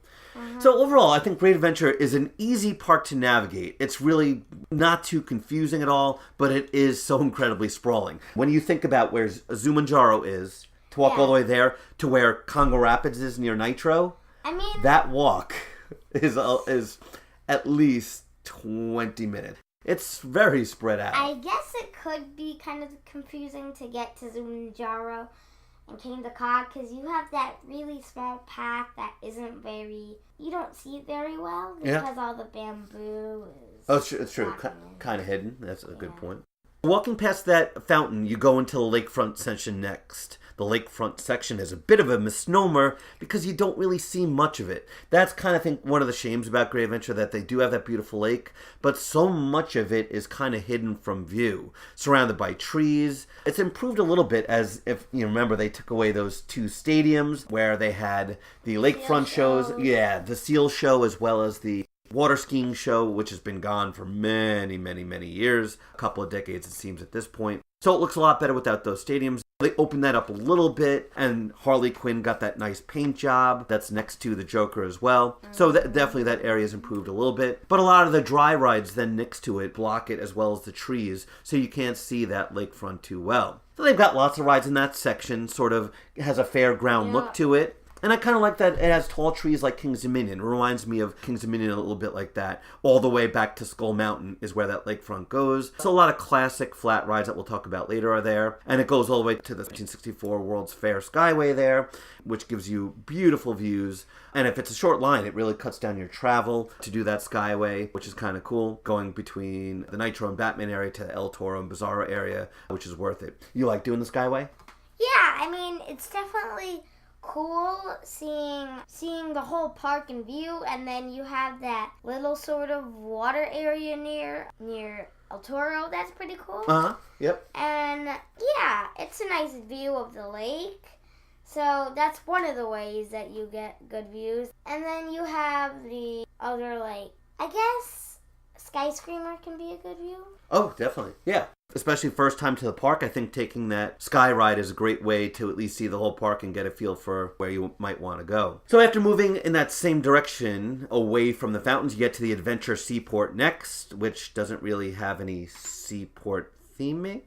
So overall, I think Great Adventure is an easy park to navigate. It's really not too confusing at all, but it is so incredibly sprawling. When you think about where Zumanjaro is, to walk all the way there, to where Congo Rapids is near Nitro, I mean, that walk is at least 20 minutes. It's very spread out. I guess it could be kind of confusing to get to Zunjaro and King Dakar because you have that really small path that isn't very... You don't see it very well because all the bamboo is... Oh, it's true. Kind of hidden. That's a good point. Walking past that fountain, you go into the lakefront section next. The lakefront section is a bit of a misnomer because you don't really see much of it. That's kind of, I think, one of the shames about Great Adventure, that they do have that beautiful lake, but so much of it is kind of hidden from view, surrounded by trees. It's improved a little bit, as if you remember, they took away those 2 stadiums where they had the lakefront shows. Yeah, the seal show as well as the water skiing show, which has been gone for many, many, many years. A couple of decades, it seems, at this point. So it looks a lot better without those stadiums. They opened that up a little bit, and Harley Quinn got that nice paint job that's next to the Joker as well. So definitely that area's improved a little bit. But a lot of the dry rides then next to it block it, as well as the trees, so you can't see that lakefront too well. So they've got lots of rides in that section, sort of has a fairground look to it. And I kind of like that it has tall trees like King's Dominion. It reminds me of King's Dominion a little bit like that. All the way back to Skull Mountain is where that lakefront goes. So a lot of classic flat rides that we'll talk about later are there. And it goes all the way to the 1964 World's Fair Skyway there, which gives you beautiful views. And if it's a short line, it really cuts down your travel to do that Skyway, which is kind of cool, going between the Nitro and Batman area to the El Toro and Bizarro area, which is worth it. You like doing the Skyway? Yeah, I mean, it's definitely cool seeing the whole park in view, and then you have that little sort of water area near El Toro. That's pretty cool. Yep. And yeah, it's a nice view of the lake. So that's one of the ways that you get good views. And then you have the other, like, I guess Skyscreamer can be a good view. Oh, definitely. Yeah. Especially first time to the park, I think taking that sky ride is a great way to at least see the whole park and get a feel for where you might want to go. So after moving in that same direction away from the fountains, you get to the Adventure Seaport next, which doesn't really have any seaport theming.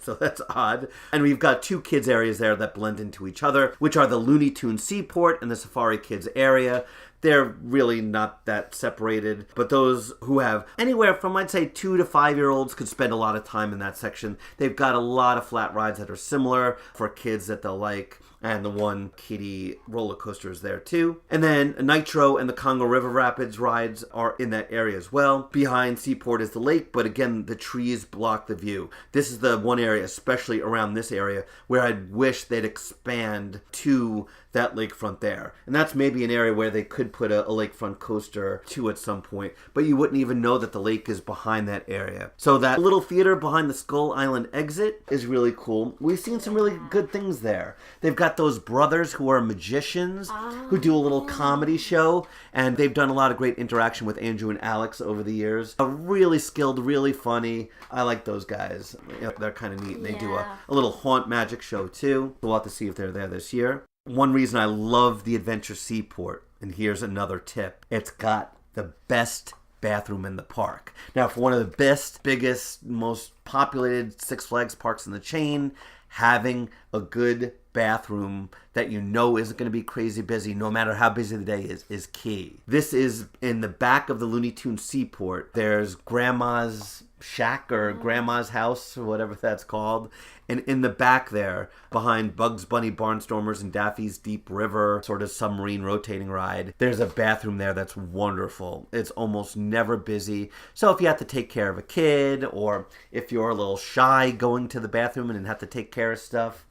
So that's odd. And we've got 2 kids areas there that blend into each other, which are the Looney Tunes Seaport and the Safari Kids area. They're really not that separated, but those who have anywhere from, I'd say, 2 to 5 year olds could spend a lot of time in that section. They've got a lot of flat rides that are similar for kids that they'll like, and the one kiddie roller coaster is there too. And then Nitro and the Congo River Rapids rides are in that area as well. Behind Seaport is the lake, but again, the trees block the view. This is the one area, especially around this area, where I'd wish they'd expand to that lakefront there. And that's maybe an area where they could put a lakefront coaster too at some point, but you wouldn't even know that the lake is behind that area. So that little theater behind the Skull Island exit is really cool. We've seen some really good things there. They've got those brothers who are magicians who do a little comedy show, and they've done a lot of great interaction with Andrew and Alex over the years. Really skilled, really funny. I like those guys. You know, they're kind of neat. And they do a little haunt magic show too. We'll have to see if they're there this year. One reason I love the Adventure Seaport, and here's another tip, it's got the best bathroom in the park. Now, for one of the best, biggest, most populated Six Flags parks in the chain, having a good bathroom that you know isn't going to be crazy busy, no matter how busy the day is key. This is in the back of the Looney Tunes Seaport. There's Grandma's shack or Grandma's house or whatever that's called. And in the back there, behind Bugs Bunny Barnstormers and Daffy's Deep River sort of submarine rotating ride, there's a bathroom there that's wonderful. It's almost never busy. So if you have to take care of a kid, or if you're a little shy going to the bathroom and have to take care of stuff,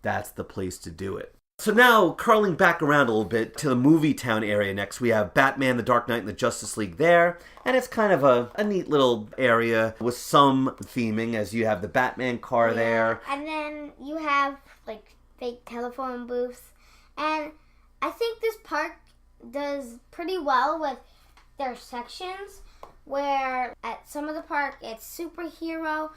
that's the place to do it. So now, curling back around a little bit to the Movie Town area next, we have Batman, The Dark Knight, and the Justice League there. And it's kind of a neat little area with some theming, as you have the Batman car there. And then you have, like, fake telephone booths. And I think this park does pretty well with their sections, where at some of the park it's superhero,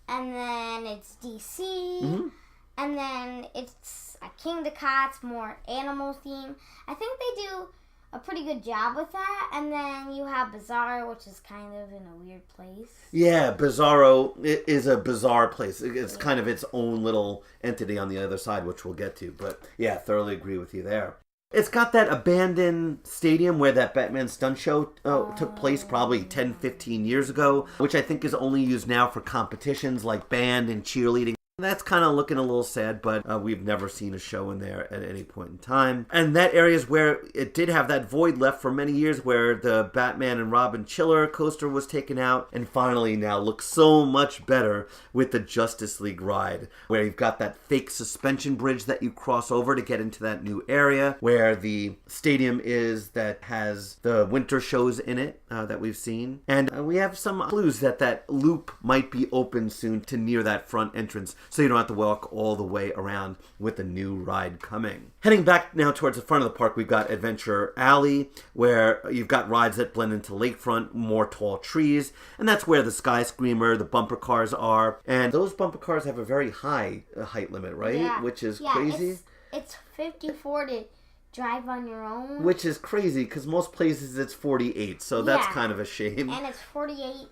and then it's DC, and then it's a King Dakot's more animal theme. I think they do a pretty good job with that. And then you have Bizarro, which is kind of in a weird place. Yeah, Bizarro is a bizarre place. It's kind of its own little entity on the other side, which we'll get to. But yeah, thoroughly agree with you there. It's got that abandoned stadium where that Batman stunt show took place probably 10, 15 years ago, which I think is only used now for competitions like band and cheerleading. That's kind of looking a little sad, but we've never seen a show in there at any point in time. And that area is where it did have that void left for many years where the Batman and Robin Chiller coaster was taken out and finally now looks so much better with the Justice League ride, where you've got that fake suspension bridge that you cross over to get into that new area where the stadium is that has the winter shows in it that we've seen. And we have some clues that that loop might be open soon to near that front entrance, so you don't have to walk all the way around with the new ride coming. Heading back now towards the front of the park, we've got Adventure Alley, where you've got rides that blend into lakefront, more tall trees, and that's where the Sky Screamer, the bumper cars are. And those bumper cars have a very high height limit, right? Yeah. Which is crazy. It's 54 to drive on your own. Which is crazy, because most places it's 48, so that's kind of a shame. And it's 48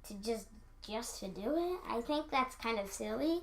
to just to do it. I think that's kind of silly.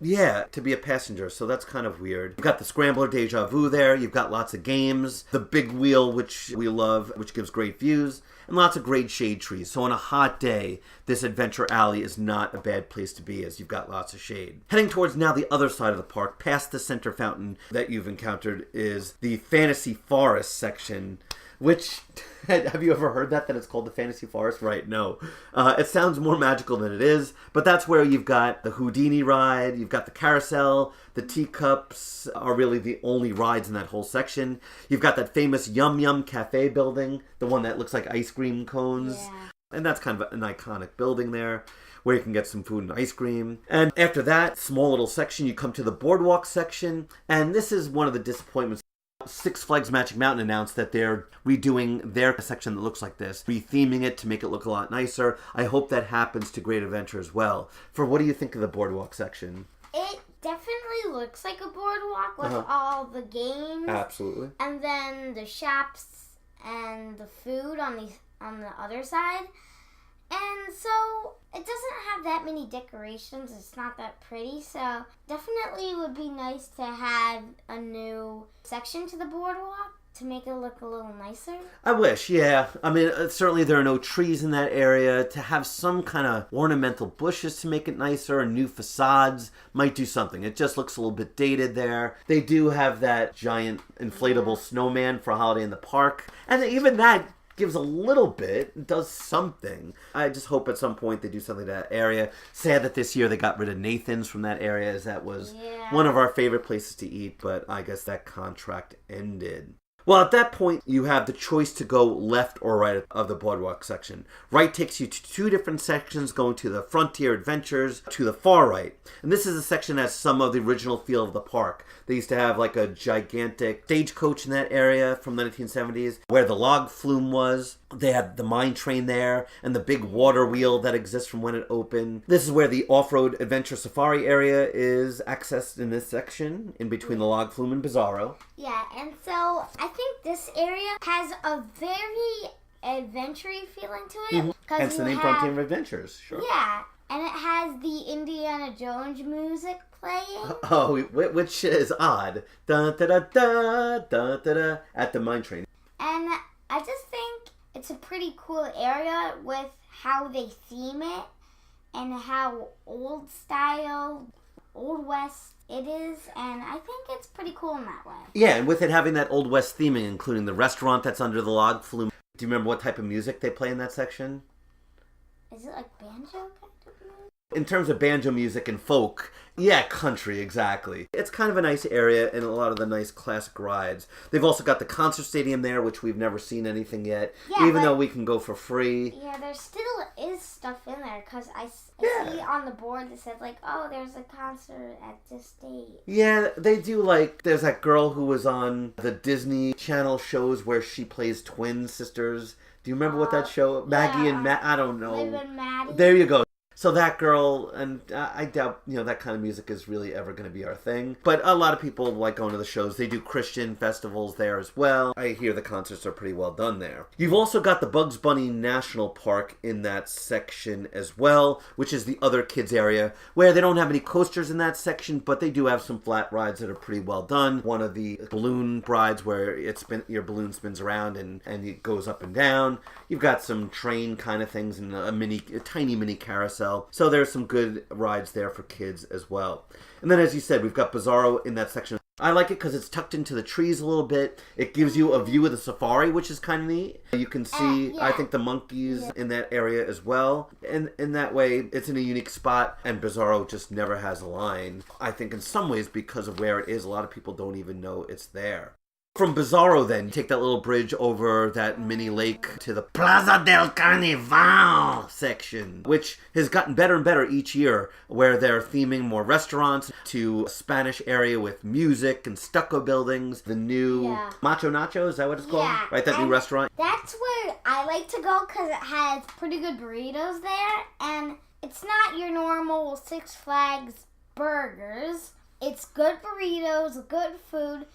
Yeah, to be a passenger, so that's kind of weird. You've got the Scrambler Deja Vu there, you've got lots of games, the big wheel, which we love, which gives great views, and lots of great shade trees. So on a hot day, this Adventure Alley is not a bad place to be, as you've got lots of shade. Heading towards now the other side of the park, past the center fountain that you've encountered, is the Fantasy Forest section, which, have you ever heard that it's called the Fantasy Forest? Right, no. It sounds more magical than it is, but that's where you've got the Houdini ride, you've got the carousel, the teacups are really the only rides in that whole section. You've got that famous Yum Yum Cafe building, the one that looks like ice cream cones. Yeah. And that's kind of an iconic building there, where you can get some food and ice cream. And after that small little section, you come to the boardwalk section, and this is one of the disappointments. Six Flags Magic Mountain announced that they're redoing their section that looks like this, retheming it to make it look a lot nicer. I hope that happens to Great Adventure as well. For what do you think of the boardwalk section? It definitely looks like a boardwalk with all the games. Absolutely. And then the shops and the food on the other side. And so it doesn't have that many decorations. It's not that pretty. So definitely it would be nice to have a new section to the boardwalk to make it look a little nicer. I wish, yeah. I mean, certainly there are no trees in that area. To have some kind of ornamental bushes to make it nicer and new facades might do something. It just looks a little bit dated there. They do have that giant inflatable snowman for Holiday in the Park. And even that gives a little bit, does something. I just hope at some point they do something to that area. Sad that this year they got rid of Nathan's from that area, as that was one of our favorite places to eat, but I guess that contract ended. Well, at that point, you have the choice to go left or right of the boardwalk section. Right takes you to two different sections, going to the Frontier Adventures to the far right. And this is a section that has some of the original feel of the park. They used to have like a gigantic stagecoach in that area from the 1970s, where the log flume was. They had the mine train there and the big water wheel that exists from when it opened. This is where the off-road adventure safari area is accessed in this section, in between the log flume and Bizarro. Yeah, and so I think this area has a very adventure-y feeling to it. Hence the name Frontier Adventures, sure. Yeah, and it has the Indiana Jones music playing. Oh, which is odd. Da da da da da da da at the mine train. And I just think it's a pretty cool area with how they theme it and how old style, Old West it is, and I think it's pretty cool in that way. Yeah, and with it having that Old West theming, including the restaurant that's under the log flume. Do you remember what type of music they play in that section? Is it like banjo kind of music? In terms of banjo music and folk, yeah, country, exactly. It's kind of a nice area and a lot of the nice classic rides. They've also got the concert stadium there, which we've never seen anything yet, even though we can go for free. Yeah, there still is stuff in there, because I see on the board that said, like, oh, there's a concert at this date. Yeah, they do, like, there's that girl who was on the Disney Channel shows where she plays twin sisters. Do you remember what that show? Maggie and Matt, I don't know. Liv and Maddie. There you go. So that girl, and I doubt, that kind of music is really ever going to be our thing. But a lot of people like going to the shows. They do Christian festivals there as well. I hear the concerts are pretty well done there. You've also got the Bugs Bunny National Park in that section as well, which is the other kids area, where they don't have any coasters in that section, but they do have some flat rides that are pretty well done. One of the balloon rides where your balloon spins around and it goes up and down. You've got some train kind of things and a tiny mini carousel. So there's some good rides there for kids as well. And then, as you said, we've got Bizarro in that section. I like it because it's tucked into the trees a little bit. It gives you a view of the safari, which is kind of neat. You can see, I think, the monkeys in that area as well. And in that way, it's in a unique spot, and Bizarro just never has a line. I think in some ways, because of where it is, a lot of people don't even know it's there. From Bizarro, then, you take that little bridge over that mini lake to the Plaza del Carnival section, which has gotten better and better each year, where they're theming more restaurants to a Spanish area with music and stucco buildings. The new Macho Nacho, is that what it's called? Yeah. Right, that new restaurant? That's where I like to go because it has pretty good burritos there, and it's not your normal Six Flags burgers. It's good burritos, good food.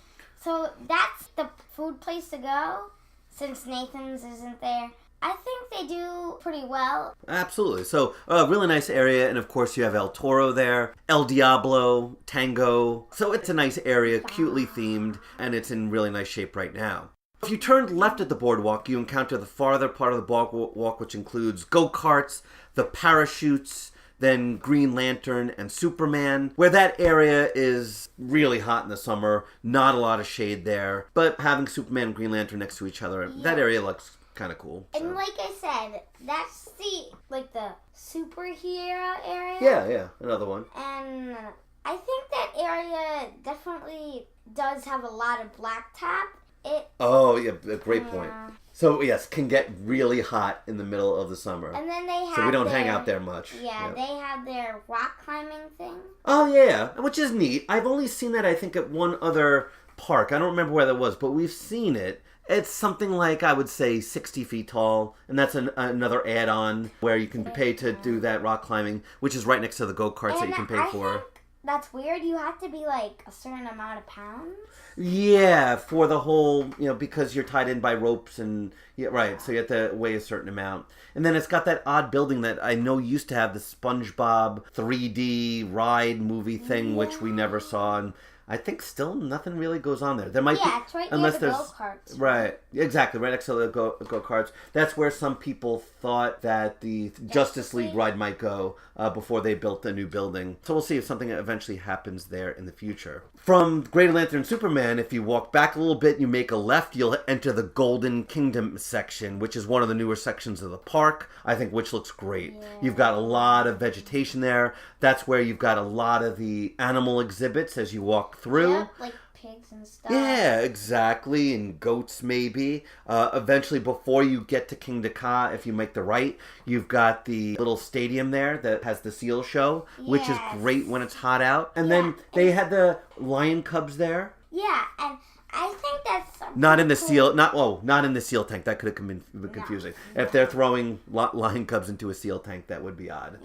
So that's the food place to go, since Nathan's isn't there. I think they do pretty well. Absolutely. So a really nice area, and of course you have El Toro there, El Diablo, Tango. So it's a nice area, cutely themed, and it's in really nice shape right now. If you turn left at the boardwalk, you encounter the farther part of the boardwalk, which includes go-karts, the parachutes, then Green Lantern and Superman, where that area is really hot in the summer, not a lot of shade there, but having Superman and Green Lantern next to each other, that area looks kind of cool. So. And like I said, that's the superhero area. Yeah, another one. And I think that area definitely does have a lot of blacktop. A great point. So, yes, can get really hot in the middle of the summer. And then they have So we don't hang out there much. Yeah, they have their rock climbing thing. Oh, yeah, which is neat. I've only seen that, I think, at one other park. I don't remember where that was, but we've seen it. It's something like, I would say, 60 feet tall, and that's another add-on where you can pay to do that rock climbing, which is right next to the go-karts that you can pay for. Think that's weird. You have to be like a certain amount of pounds. Yeah, for the whole, because you're tied in by ropes and, right, so you have to weigh a certain amount. And then it's got that odd building that I know used to have the SpongeBob 3D ride movie thing, which we never saw, and I think still nothing really goes on there. There might be, it's right near the go-karts. Right, exactly, right next to the go-karts. That's where some people thought that the Justice League ride might go before they built the new building. So we'll see if something eventually happens there in the future. From Green Lantern Superman, if you walk back a little bit and you make a left, you'll enter the Golden Kingdom section, which is one of the newer sections of the park, I think, which looks great. Yeah. You've got a lot of vegetation there. That's where you've got a lot of the animal exhibits as you walk through. Yep, like pigs and stuff. Yeah, exactly, and goats maybe. Eventually, before you get to King Ka, if you make the right, you've got the little stadium there that has the seal show, which is great when it's hot out. And then they had the lion cubs there. Yeah, and I think that's not in the seal. Not in the seal tank. That could have been confusing. If they're throwing lion cubs into a seal tank, that would be odd.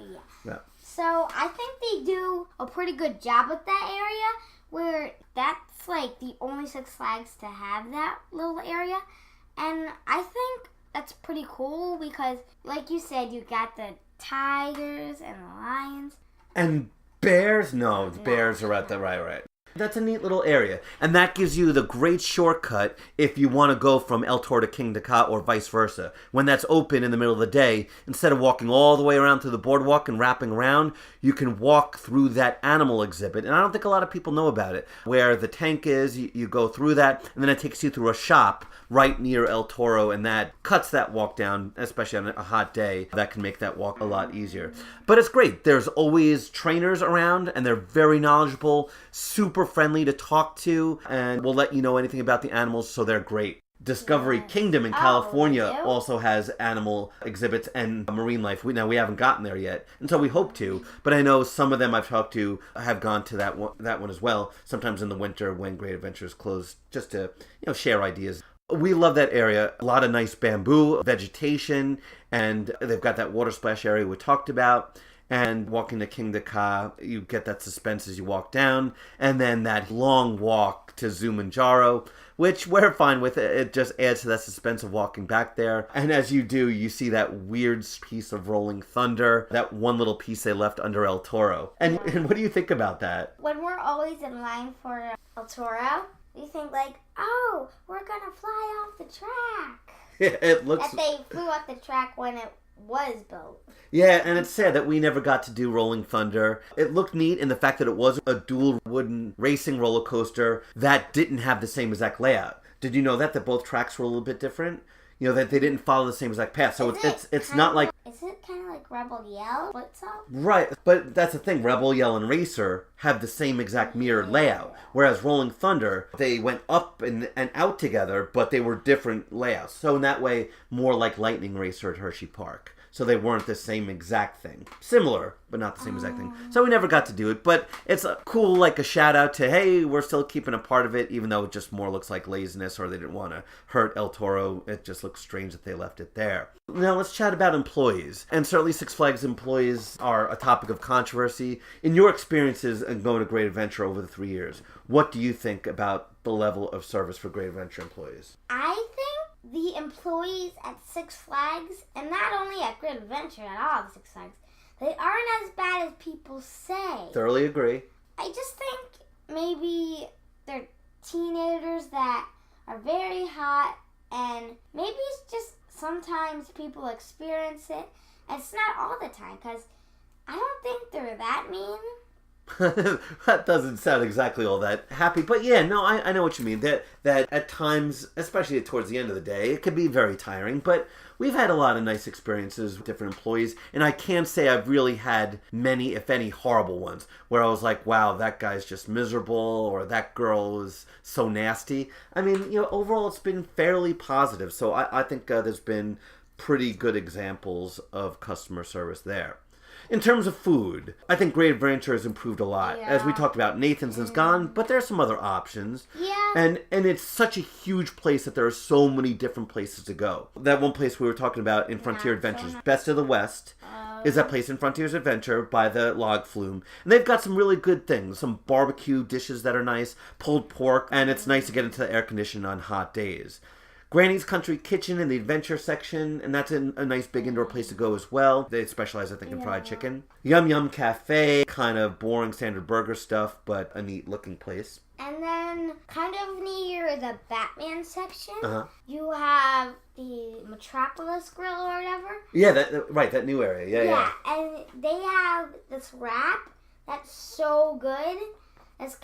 Yeah. So I think they do a pretty good job with that area, where that's like the only Six Flags to have that little area. And I think that's pretty cool because, like you said, you got the tigers and the lions. And bears? No, the bears are at the right. That's a neat little area. And that gives you the great shortcut if you want to go from El Toro to King Ka or vice versa. When that's open in the middle of the day, instead of walking all the way around to the boardwalk and wrapping around, you can walk through that animal exhibit. And I don't think a lot of people know about it. Where the tank is, you go through that, and then it takes you through a shop right near El Toro, and that cuts that walk down, especially on a hot day. That can make that walk a lot easier. But it's great. There's always trainers around, and they're very knowledgeable, super friendly to talk to, and will let you know anything about the animals, so they're great. Discovery Kingdom in California also has animal exhibits and marine life. We haven't gotten there yet, and so we hope to, but I know some of them I've talked to have gone to that one as well, sometimes in the winter when Great Adventures close, just to share ideas. We love that area. A lot of nice bamboo vegetation, and they've got that water splash area we talked about. And walking to Kingda Ka, you get that suspense as you walk down, and then that long walk to Zumanjaro, which we're fine with. It just adds to that suspense of walking back there. And as you do, you see that weird piece of rolling thunder, that one little piece they left under El Toro. And what do you think about that? When we're always in line for El Toro, we think like, oh, we're gonna fly off the track. It looks... That they flew off the track when it was built. Yeah, and it's sad that we never got to do Rolling Thunder. It looked neat in the fact that it was a dual wooden racing roller coaster that didn't have the same exact layout. Did you know that both tracks were a little bit different? You know, that they didn't follow the same exact path. So it's not like... Is it kind of like Rebel Yell? What's up? Right, but that's the thing. Rebel Yell and Racer have the same exact mirrored layout. Whereas Rolling Thunder, they went up and out together, but they were different layouts. So in that way, more like Lightning Racer at Hershey Park. So they weren't the same exact thing. Similar, but not the same exact thing. So we never got to do it, but it's cool, like a shout out to, hey, we're still keeping a part of it, even though it just more looks like laziness or they didn't want to hurt El Toro. It just looks strange that they left it there. Now let's chat about employees. And certainly Six Flags employees are a topic of controversy. In your experiences in going to Great Adventure over the 3 years, what do you think about the level of service for Great Adventure employees? I think the employees at Six Flags, and not only at Great Adventure, at all the Six Flags, they aren't as bad as people say. Thoroughly agree. I just think maybe they're teenagers that are very hot, and maybe it's just sometimes people experience it. And it's not all the time, because I don't think they're that mean. That doesn't sound exactly all that happy, but yeah, no, I know what you mean. That at times, especially towards the end of the day, it can be very tiring, but we've had a lot of nice experiences with different employees, and I can't say I've really had many, if any, horrible ones, where I was like, wow, that guy's just miserable, or that girl is so nasty. I mean, you know, overall it's been fairly positive, so I think there's been pretty good examples of customer service there. In terms of food, I think Great Adventure has improved a lot. Yeah. As we talked about, Nathan's is gone, but there are some other options. Yeah. And it's such a huge place that there are so many different places to go. That one place we were talking about in Frontier Adventures, Best of the West, is that place in Frontier's Adventure by the log flume. And they've got some really good things, some barbecue dishes that are nice, pulled pork, and it's nice to get into the air conditioning on hot days. Granny's Country Kitchen in the adventure section, and that's a nice big indoor place to go as well. They specialize, I think, in fried chicken. Yum Yum Cafe, kind of boring standard burger stuff, but a neat looking place. And then, kind of near the Batman section, you have the Metropolis Grill or whatever. Yeah, that new area. Yeah. And they have this wrap that's so good. Isn't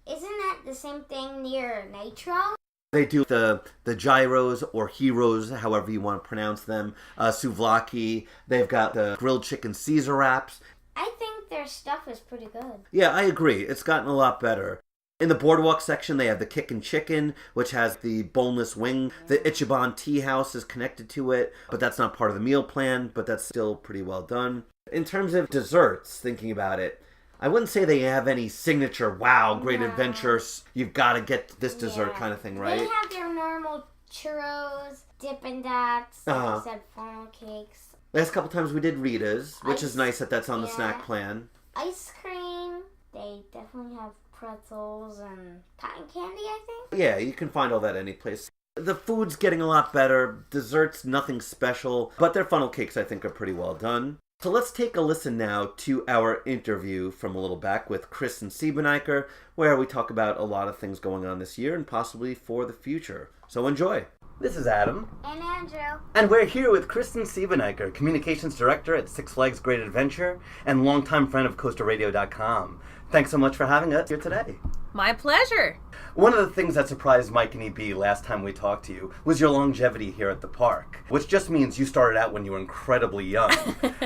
that the same thing near Nitro? They do the gyros or heroes, however you want to pronounce them, souvlaki. They've got the grilled chicken Caesar wraps. I think their stuff is pretty good. Yeah, I agree. It's gotten a lot better. In the boardwalk section, they have the Kickin' Chicken, which has the boneless wing. The Ichiban Tea House is connected to it, but that's not part of the meal plan, but that's still pretty well done. In terms of desserts, thinking about it, I wouldn't say they have any signature, wow, Great Adventures, you've got to get this dessert kind of thing, right? They have their normal churros, Dippin' Dots, like I said, funnel cakes. Last couple times we did Rita's, which is nice that that's on the snack plan. Ice cream, they definitely have pretzels and cotton candy, I think. Yeah, you can find all that any place. The food's getting a lot better, desserts, nothing special, but their funnel cakes I think are pretty well done. So let's take a listen now to our interview from a little back with Kristin Siebeneicher, where we talk about a lot of things going on this year and possibly for the future. So enjoy. This is Adam. And Andrew. And we're here with Kristin Siebeneicher, Communications Director at Six Flags Great Adventure and longtime friend of CoasterRadio.com. Thanks so much for having us here today. My pleasure. One of the things that surprised Mike and EB last time we talked to you was your longevity here at the park, which just means you started out when you were incredibly young.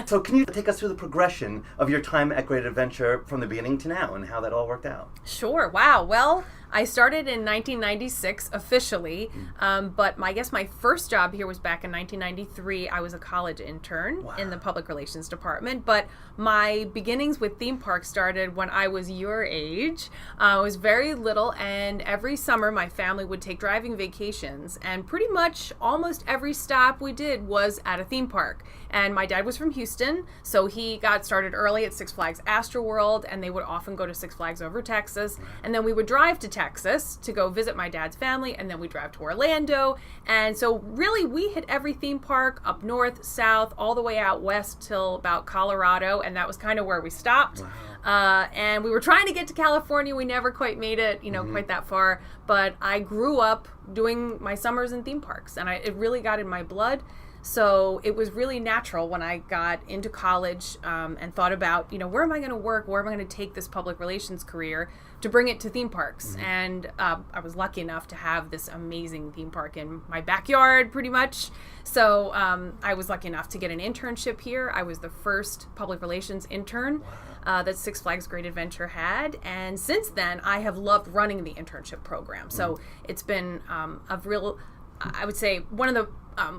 So can you take us through the progression of your time at Great Adventure from the beginning to now and how that all worked out? Sure. Wow. Well, I started in 1996 officially, but I guess my first job here was back in 1993. I was a college intern in the public relations department, but my beginnings with theme parks started when I was your age. I was very little, and every summer my family would take driving vacations, and pretty much almost every stop we did was at a theme park. And my dad was from Houston, so he got started early at Six Flags Astroworld, and they would often go to Six Flags over Texas. And then we would drive to Texas to go visit my dad's family, and then we'd drive to Orlando. And so really we hit every theme park up north, south, all the way out west till about Colorado, and that was kind of where we stopped. Wow. And we were trying to get to California. We never quite made it, quite that far. But I grew up doing my summers in theme parks, and it really got in my blood. So it was really natural when I got into college and thought about, where am I going to work? Where am I going to take this public relations career to bring it to theme parks? And I was lucky enough to have this amazing theme park in my backyard, pretty much. So I was lucky enough to get an internship here. I was the first public relations intern that Six Flags Great Adventure had. And since then, I have loved running the internship program. So it's been I would say one of the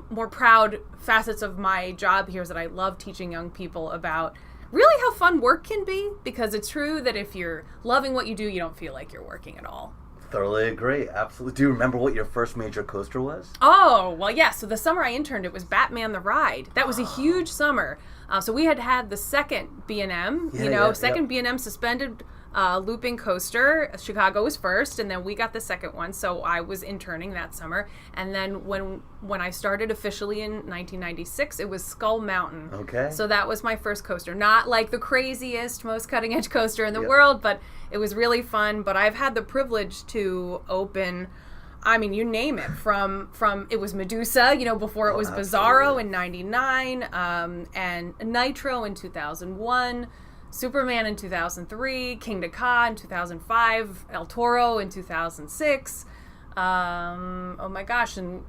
more proud facets of my job here is that I love teaching young people about really how fun work can be, because it's true that if you're loving what you do, you don't feel like you're working at all. Thoroughly agree. Absolutely. Do you remember what your first major coaster was? Oh, well, yeah. So the summer I interned, it was Batman the Ride. That was a huge summer. So we had the second B&M, second B&M suspended looping coaster. Chicago was first, and then we got the second one. So I was interning that summer. And then when I started officially in 1996, it was Skull Mountain. Okay. So that was my first coaster. Not like the craziest, most cutting edge coaster in the world, but it was really fun. But I've had the privilege to open, I mean, you name it, from it was Medusa, before it was Bizarro in 99, and Nitro in 2001, Superman in 2003, King Ka in 2005, El Toro in 2006, oh my gosh, and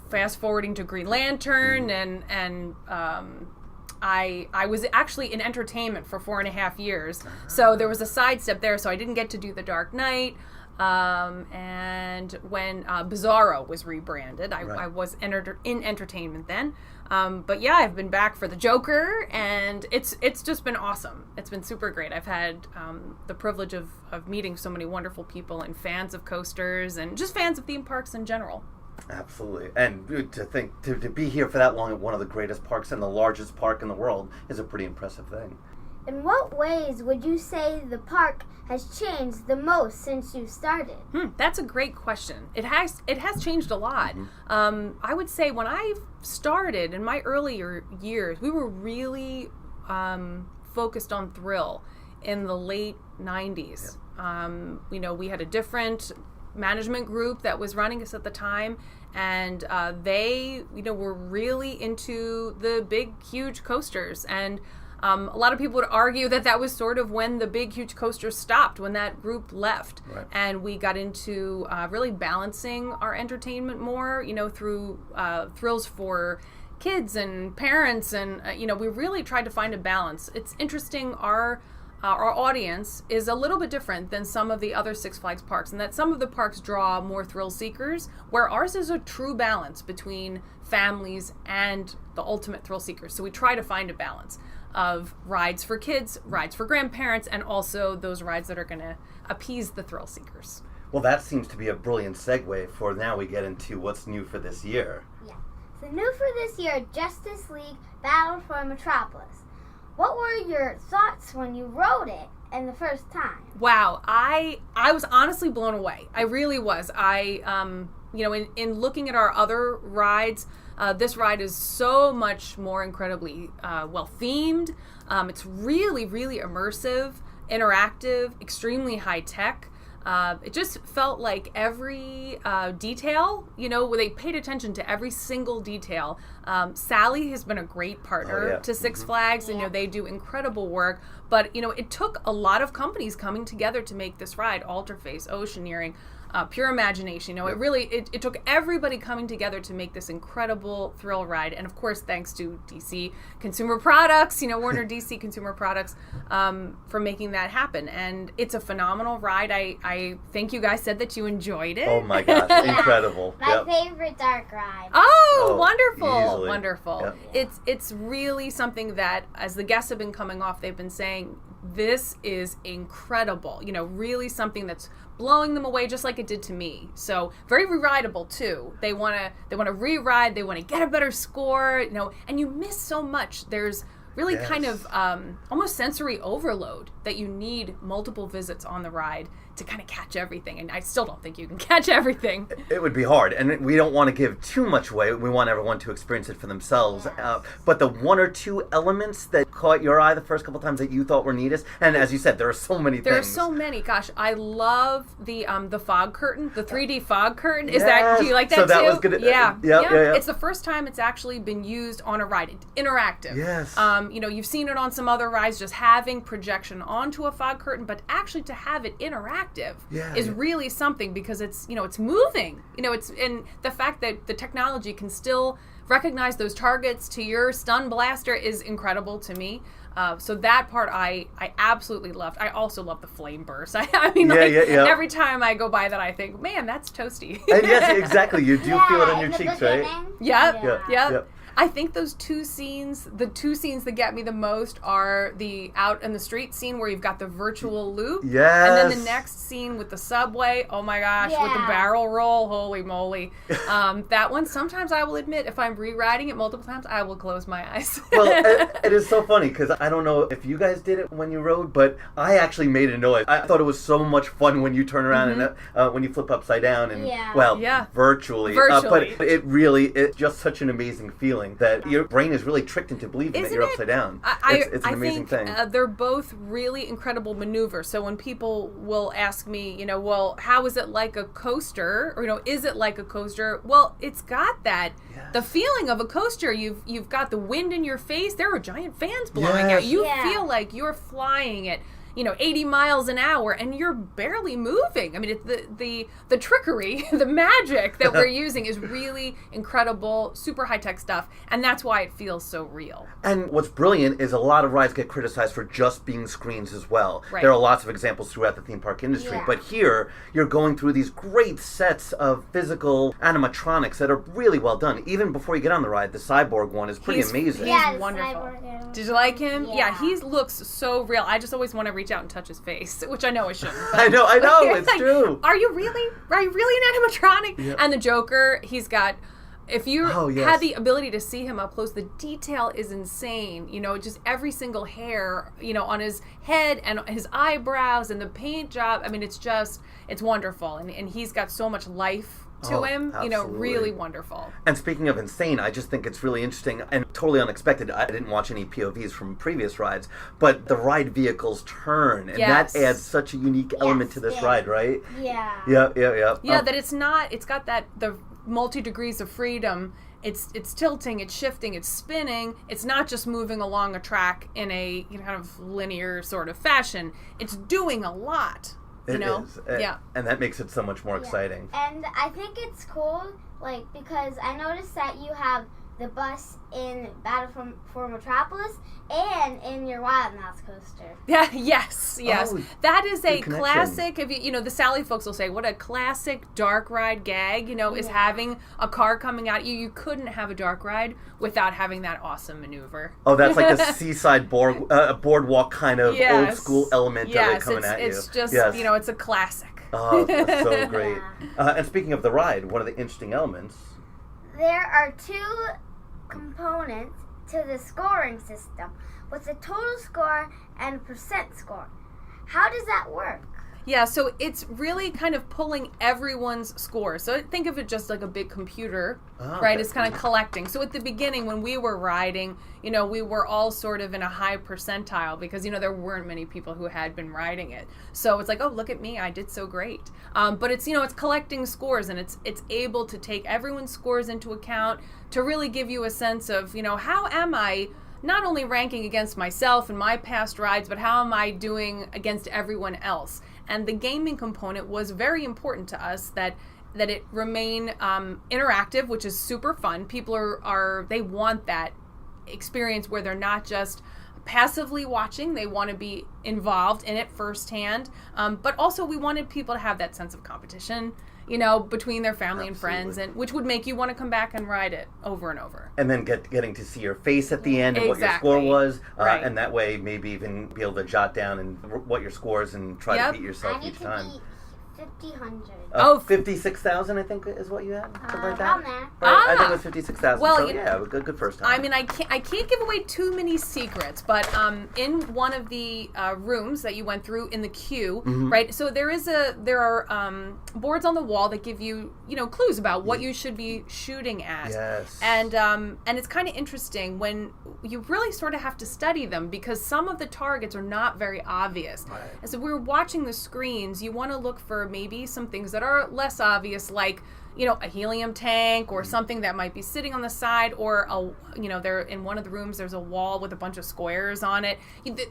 fast forwarding to Green Lantern, and I was actually in entertainment for 4.5 years, so there was a sidestep there, so I didn't get to do The Dark Knight. And when Bizarro was rebranded, I was in entertainment then. But yeah, I've been back for the Joker, and it's just been awesome. It's been super great. I've had the privilege of meeting so many wonderful people and fans of coasters and just fans of theme parks in general. Absolutely. And to be here for that long at one of the greatest parks and the largest park in the world is a pretty impressive thing. In what ways would you say the park has changed the most since you started? That's a great question. It has changed a lot. I would say when I started in my earlier years, we were really focused on thrill in the late 90s. We had a different management group that was running us at the time, and they were really into the big, huge coasters. And a lot of people would argue that was sort of when the big, huge coasters stopped, when that group left. Right. And we got into really balancing our entertainment more, through thrills for kids and parents. And, we really tried to find a balance. It's interesting, our audience is a little bit different than some of the other Six Flags parks, and that some of the parks draw more thrill seekers, where ours is a true balance between families and the ultimate thrill seekers. So we try to find a balance of rides for kids, rides for grandparents, and also those rides that are going to appease the thrill seekers. Well, that seems to be a brilliant segue for now we get into what's new for this year. Yeah. So new for this year, Justice League Battle for Metropolis. What were your thoughts when you wrote it and the first time? Wow, I was honestly blown away. I really was. In looking at our other rides, this ride is so much more incredibly well themed. It's really, really immersive, interactive, extremely high tech. It just felt like every detail, they paid attention to every single detail. Sally has been a great partner to Six Flags, and they do incredible work. But it took a lot of companies coming together to make this ride. Alterface, Oceaneering, Pure Imagination. It took everybody coming together to make this incredible thrill ride. And of course, thanks to DC Consumer Products, Warner DC Consumer Products, for making that happen. And it's a phenomenal ride. I think you guys said that you enjoyed it. Oh my gosh, incredible. My favorite dark ride. Oh, wonderful. Easily. Wonderful. Yep. It's really something that, as the guests have been coming off, they've been saying, this is incredible. Really something that's blowing them away just like it did to me. So very re-rideable too. They want to re-ride, they want to get a better score, and you miss so much. There's really kind of almost sensory overload that you need multiple visits on the ride to kind of catch everything. And I still don't think you can catch everything. It would be hard. And we don't want to give too much away. We want everyone to experience it for themselves. But the one or two elements that caught your eye the first couple times that you thought were neatest, and as you said, there are so many things. There are so many. Gosh, I love the fog curtain, the 3D fog curtain. Do you like that so that too? Was good. Yeah. Yeah. It's the first time it's actually been used on a ride. Interactive. Yes. You've seen it on some other rides, just having projection onto a fog curtain, but actually to have it interactive is really something, because it's moving. And the fact that the technology can still recognize those targets to your stun blaster is incredible to me. So that part I absolutely loved. I also love the flame burst. Every time I go by that, I think, man, that's toasty. And yes, exactly. You do feel it on your cheeks, right? Yep. I think those two scenes that get me the most are the out in the street scene where you've got the virtual loop. Yes. And then the next scene with the subway, oh my gosh, with the barrel roll, holy moly. That one, sometimes I will admit, if I'm rewriting it multiple times, I will close my eyes. Well, it is so funny, because I don't know if you guys did it when you rode, but I actually made a noise. I thought it was so much fun when you turn around and when you flip upside down and, virtually. But it's just such an amazing feeling that your brain is really tricked into believing that you're upside down. It's an amazing thing. They're both really incredible maneuvers. So when people will ask me, well, how is it like a coaster? Or, is it like a coaster? Well, it's got that. Yes. The feeling of a coaster. You've got the wind in your face. There are giant fans blowing out. You feel like you're flying at 80 miles an hour, and you're barely moving. I mean, the trickery, the magic that we're using is really incredible, super high-tech stuff, and that's why it feels so real. And what's brilliant is a lot of rides get criticized for just being screens as well. Right. There are lots of examples throughout the theme park industry, but here, you're going through these great sets of physical animatronics that are really well done. Even before you get on the ride, the cyborg one is pretty amazing. He's wonderful. Did you like him? Yeah, he looks so real. I just always want to reach out and touch his face, which I know I shouldn't. I know, it's true. Are you really an animatronic? Yeah. And the Joker, he's got, if you had the ability to see him up close, the detail is insane. Just every single hair, on his head and his eyebrows and the paint job. I mean, it's wonderful. And he's got so much life to him, absolutely. Really wonderful. And speaking of insane, I just think it's really interesting and totally unexpected. I didn't watch any POVs from previous rides, but the ride vehicles turn, and that adds such a unique element to this ride, right? Yeah. Yeah, that it's got the multi-degrees of freedom. It's tilting, it's shifting, it's spinning. It's not just moving along a track in a kind of linear sort of fashion. It's doing a lot. It is. And that makes it so much more exciting. And I think it's cool, because I noticed that you have the bus in Battle for Metropolis and in your Wild Mouse coaster. Yeah, yes. Oh, that is a classic. If the Sally folks will say, what a classic dark ride gag, is having a car coming at you. You couldn't have a dark ride without having that awesome maneuver. Oh, that's like the seaside boardwalk kind of old school element of it coming at you. It's just, it's a classic. Oh, that's so great. And speaking of the ride, one of the interesting elements. There are two components to the scoring system, with a total score and a percent score. How does that work? Yeah, so it's really kind of pulling everyone's score. So think of it just like a big computer, right? It's kind of collecting. So at the beginning when we were riding, we were all sort of in a high percentile because, there weren't many people who had been riding it. So it's like, oh, look at me, I did so great. But it's, it's collecting scores, and it's able to take everyone's scores into account to really give you a sense of, how am I not only ranking against myself and my past rides, but how am I doing against everyone else? And the gaming component was very important to us, that it remain interactive, which is super fun. People they want that experience where they're not just passively watching, they want to be involved in it firsthand. But also we wanted people to have that sense of competition between their family and friends, and which would make you want to come back and ride it over and over. And then getting to see your face at the end and what your score was, and that way maybe even be able to jot down what your score is and try to beat yourself each time. I need to beat 5,000. 56,000 I think is what you had? Something like that? Around there. Right? I think it was 56,000. Well, so yeah, good first time. I mean, I can't give away too many secrets, but in one of the rooms that you went through in the queue, right? So there are boards on the wall that give you clues about what you should be shooting at. Yes. And it's kind of interesting when you really sort of have to study them because some of the targets are not very obvious. Right. And so we were watching the screens. You want to look for maybe some things that are less obvious, like a helium tank or something that might be sitting on the side, or they're in one of the rooms. There's a wall with a bunch of squares on it.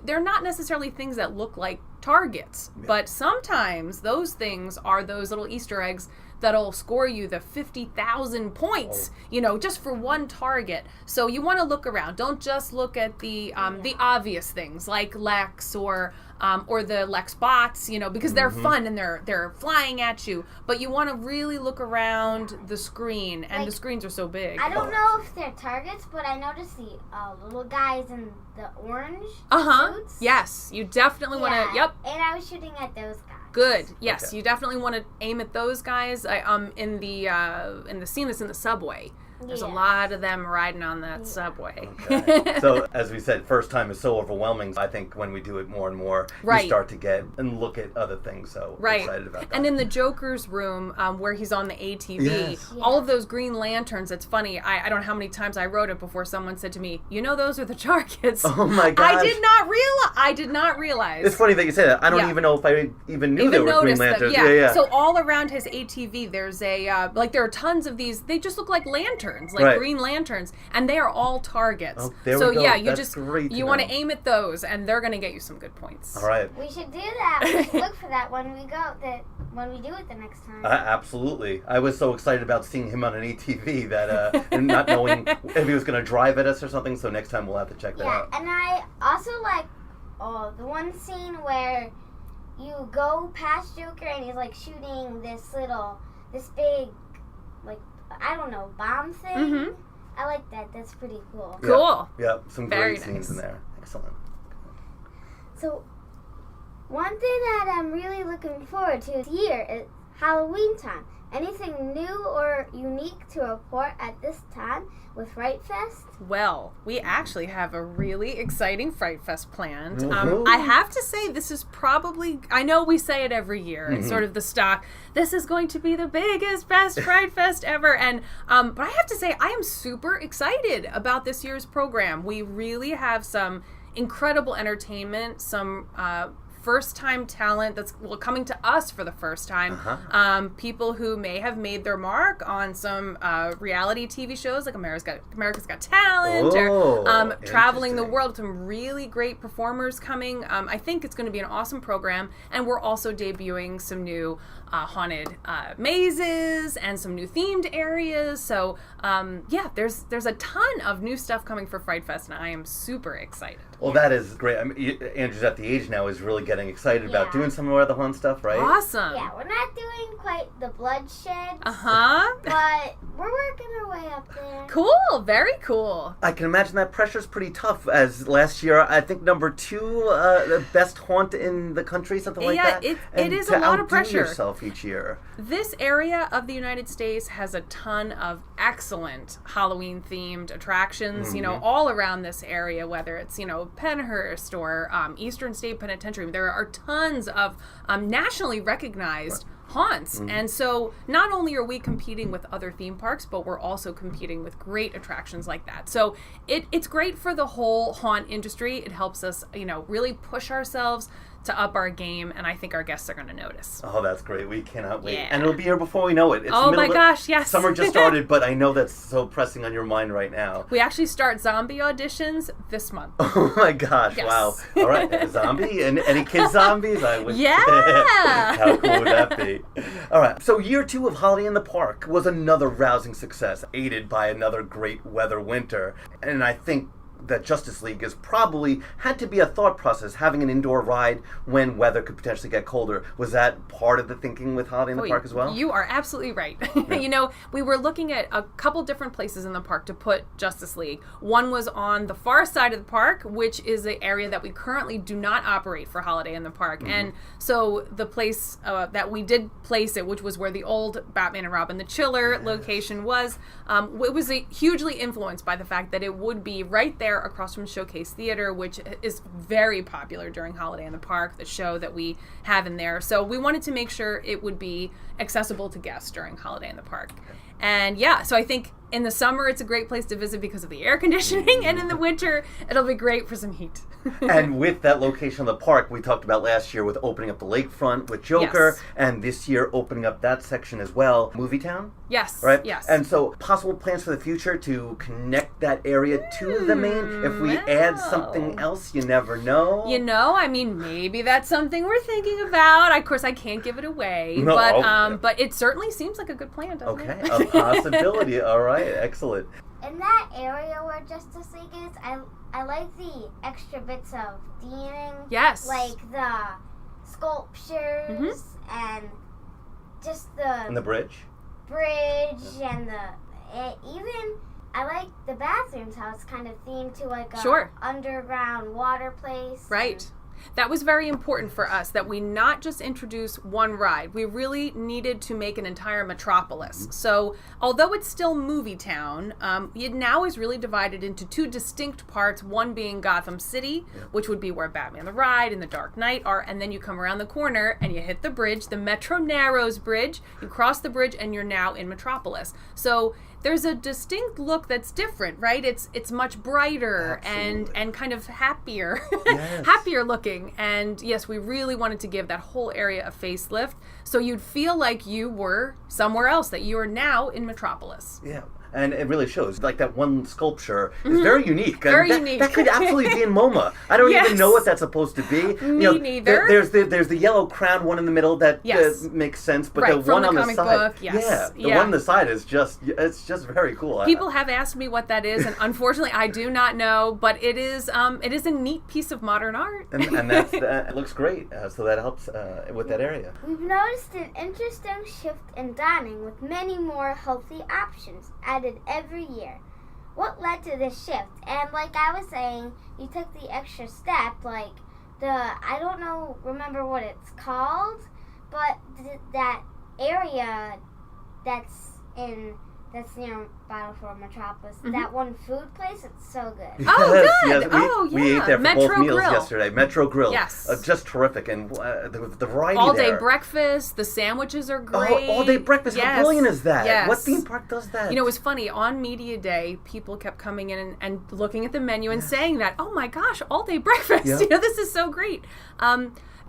They're not necessarily things that look like targets, but sometimes those things are those little Easter eggs that'll score you the 50,000 points, just for one target. So you want to look around. Don't just look at the obvious things like Lex or the Lex bots, because they're fun and they're flying at you. But you want to really look around the screen, and the screens are so big. I don't know if they're targets, but I noticed the little guys in the orange suits. Yes, you definitely want to. Yep. And I was shooting at those guys. Good. Yes, you definitely want to aim at those guys. In the scene that's in the subway. There's a lot of them riding on that subway. Okay. So, as we said, first time is so overwhelming. I think when we do it more and more, you start to get and look at other things. So, we're excited about that. And in the Joker's room, where he's on the ATV, all of those green lanterns, it's funny. I don't know how many times I wrote it before someone said to me, those are the targets. Oh my gosh. I did not realize. It's funny that you say that. I don't even know if I even knew there were green lanterns. Yeah. So all around his ATV, there's there are tons of these. They just look like lanterns. Like green lanterns, and they are all targets. Oh, there we go. That's you want to aim at those, and they're going to get you some good points. All right. We should do that. We should look for that when we do it the next time. Absolutely. I was so excited about seeing him on an ATV that and not knowing if he was going to drive at us or something. So next time we'll have to check that out. Yeah, and I also like the one scene where you go past Joker and he's like shooting this big, like, I don't know, bomb thing. I like that. That's pretty cool. Cool. Yeah, some Very great scenes in there. Excellent. So, one thing that I'm really looking forward to here is Halloween time. Anything new or unique to report at this time with Fright Fest? Well, we actually have a really exciting Fright Fest planned. I have to say, this is probably, I know we say it every year, it's sort of the stock, this is going to be the biggest, best Fright Fest ever. And but I have to say, I am super excited about this year's program. We really have some incredible entertainment, some first-time talent that's coming to us for the first time. People who may have made their mark on some reality TV shows like America's Got Talent, or traveling the world. Some really great performers coming. I think it's going to be an awesome program, and we're also debuting some new haunted mazes and some new themed areas. So there's a ton of new stuff coming for Fright Fest, and I am super excited. Well, that is great. I mean, Andrew's at the age now is really getting excited about doing some more of the fun stuff, right? Awesome. Yeah, we're not doing quite the bloodshed. But we're working our way up there. Cool. Very cool. I can imagine that pressure's pretty tough. As last year, I think number 2, the best haunt in the country, something like that. Yeah, it is a lot of pressure. Yourself each year. This area of the United States has a ton of excellent Halloween-themed attractions, all around this area, whether it's, Pennhurst or Eastern State Penitentiary. There are tons of nationally recognized haunts. And so not only are we competing with other theme parks, but we're also competing with great attractions like that. So it's great for the whole haunt industry. It helps us, really push ourselves to up our game, and I think our guests are going to notice. Oh, that's great. We cannot wait. Yeah. And it'll be here before we know it. It's my gosh, yes. Summer just started, but I know that's so pressing on your mind right now. We actually start zombie auditions this month. Oh my gosh, yes. Wow. All right, a zombie? And any kids zombies? Yeah! How cool would that be? All right, so year 2 of Holiday in the Park was another rousing success, aided by another great weather winter. And I think that Justice League is probably had to be a thought process, having an indoor ride when weather could potentially get colder. Was that part of the thinking with Holiday in the Park as well? You are absolutely right. We were looking at a couple different places in the park to put Justice League. One was on the far side of the park, which is the area that we currently do not operate for Holiday in the Park. And so the place that we did place it, which was where the old Batman and Robin the Chiller location was, it was hugely influenced by the fact that it would be right there across from Showcase Theater, which is very popular during Holiday in the Park, the show that we have in there. So we wanted to make sure it would be accessible to guests during Holiday in the Park. And so I think in the summer it's a great place to visit because of the air conditioning, and in the winter it'll be great for some heat. And with that location of the park, we talked about last year with opening up the lakefront with Joker, and this year opening up that section as well. Movie Town? Yes. Right? Yes. And so possible plans for the future to connect that area to the main. If we add something else, you never know. Maybe that's something we're thinking about. Of course, I can't give it away, but it certainly seems like a good plan, doesn't it? Okay, a possibility. All right, excellent. In that area where Justice League is, I like the extra bits of theming. Yes. Like the sculptures and just the... And the bridge. And even... I like the bathrooms, how it's kind of themed to like a underground water place. Right. That was very important for us, that we not just introduce one ride. We really needed to make an entire metropolis. So although it's still Movie Town, it now is really divided into two distinct parts, one being Gotham City, which would be where Batman the Ride and the Dark Knight are, and then you come around the corner and you hit the bridge, the Metro Narrows Bridge, you cross the bridge and you're now in Metropolis. So there's a distinct look that's different, right? It's much brighter and kind of happier, happier looking. And yes, we really wanted to give that whole area a facelift, so you'd feel like you were somewhere else, that you are now in Metropolis. Yeah. And it really shows. Like that one sculpture is very unique. Very unique. That could absolutely be in MoMA. I don't even know what that's supposed to be. Me neither. There's the yellow crown one in the middle that makes sense, but the one on the side, the one on the side is just very cool. People have asked me what that is, and unfortunately, I do not know. But it is a neat piece of modern art, and it looks great. So that helps with that area. We've noticed an interesting shift in dining with many more healthy options added every year. What led to this shift? And like I was saying, you took the extra step, like I don't remember what it's called, but that area that's near Battlefield Metropolis, that one food place, it's so good. We ate there for Metro both meals Grill. yesterday. Metro Grill. Yes. Just terrific. And the variety all there. All day breakfast. The sandwiches are great. All day breakfast. Yes. How brilliant is that? Yes. What theme park does that? It was funny. On Media Day, people kept coming in and looking at the menu and saying that, oh my gosh, all day breakfast. Yeah. This is so great.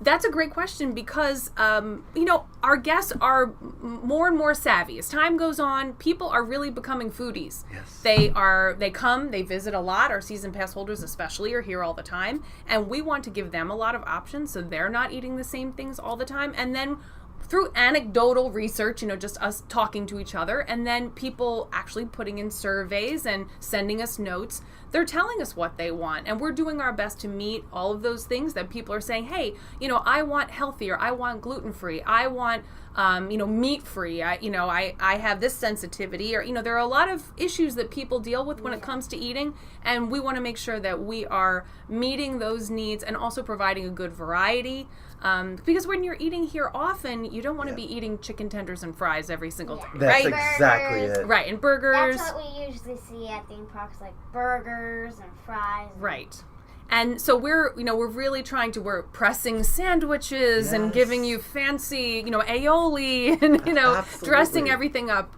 That's a great question because, our guests are more and more savvy. As time goes on, people are really becoming foodies. Yes. They come, they visit a lot. Our season pass holders especially are here all the time. And we want to give them a lot of options so they're not eating the same things all the time. And then through anecdotal research, just us talking to each other, and then people actually putting in surveys and sending us notes, they're telling us what they want, and we're doing our best to meet all of those things that people are saying, hey, I want healthier, I want gluten-free, I want meat-free, I have this sensitivity, or there are a lot of issues that people deal with when it comes to eating, and we want to make sure that we are meeting those needs and also providing a good variety. Because when you're eating here often, you don't want to be eating chicken tenders and fries every single day, That's right? exactly it. Right, and burgers. That's what we usually see at theme parks, like burgers and fries. Right. And so we're really we're pressing sandwiches and giving you fancy, aioli and, dressing everything up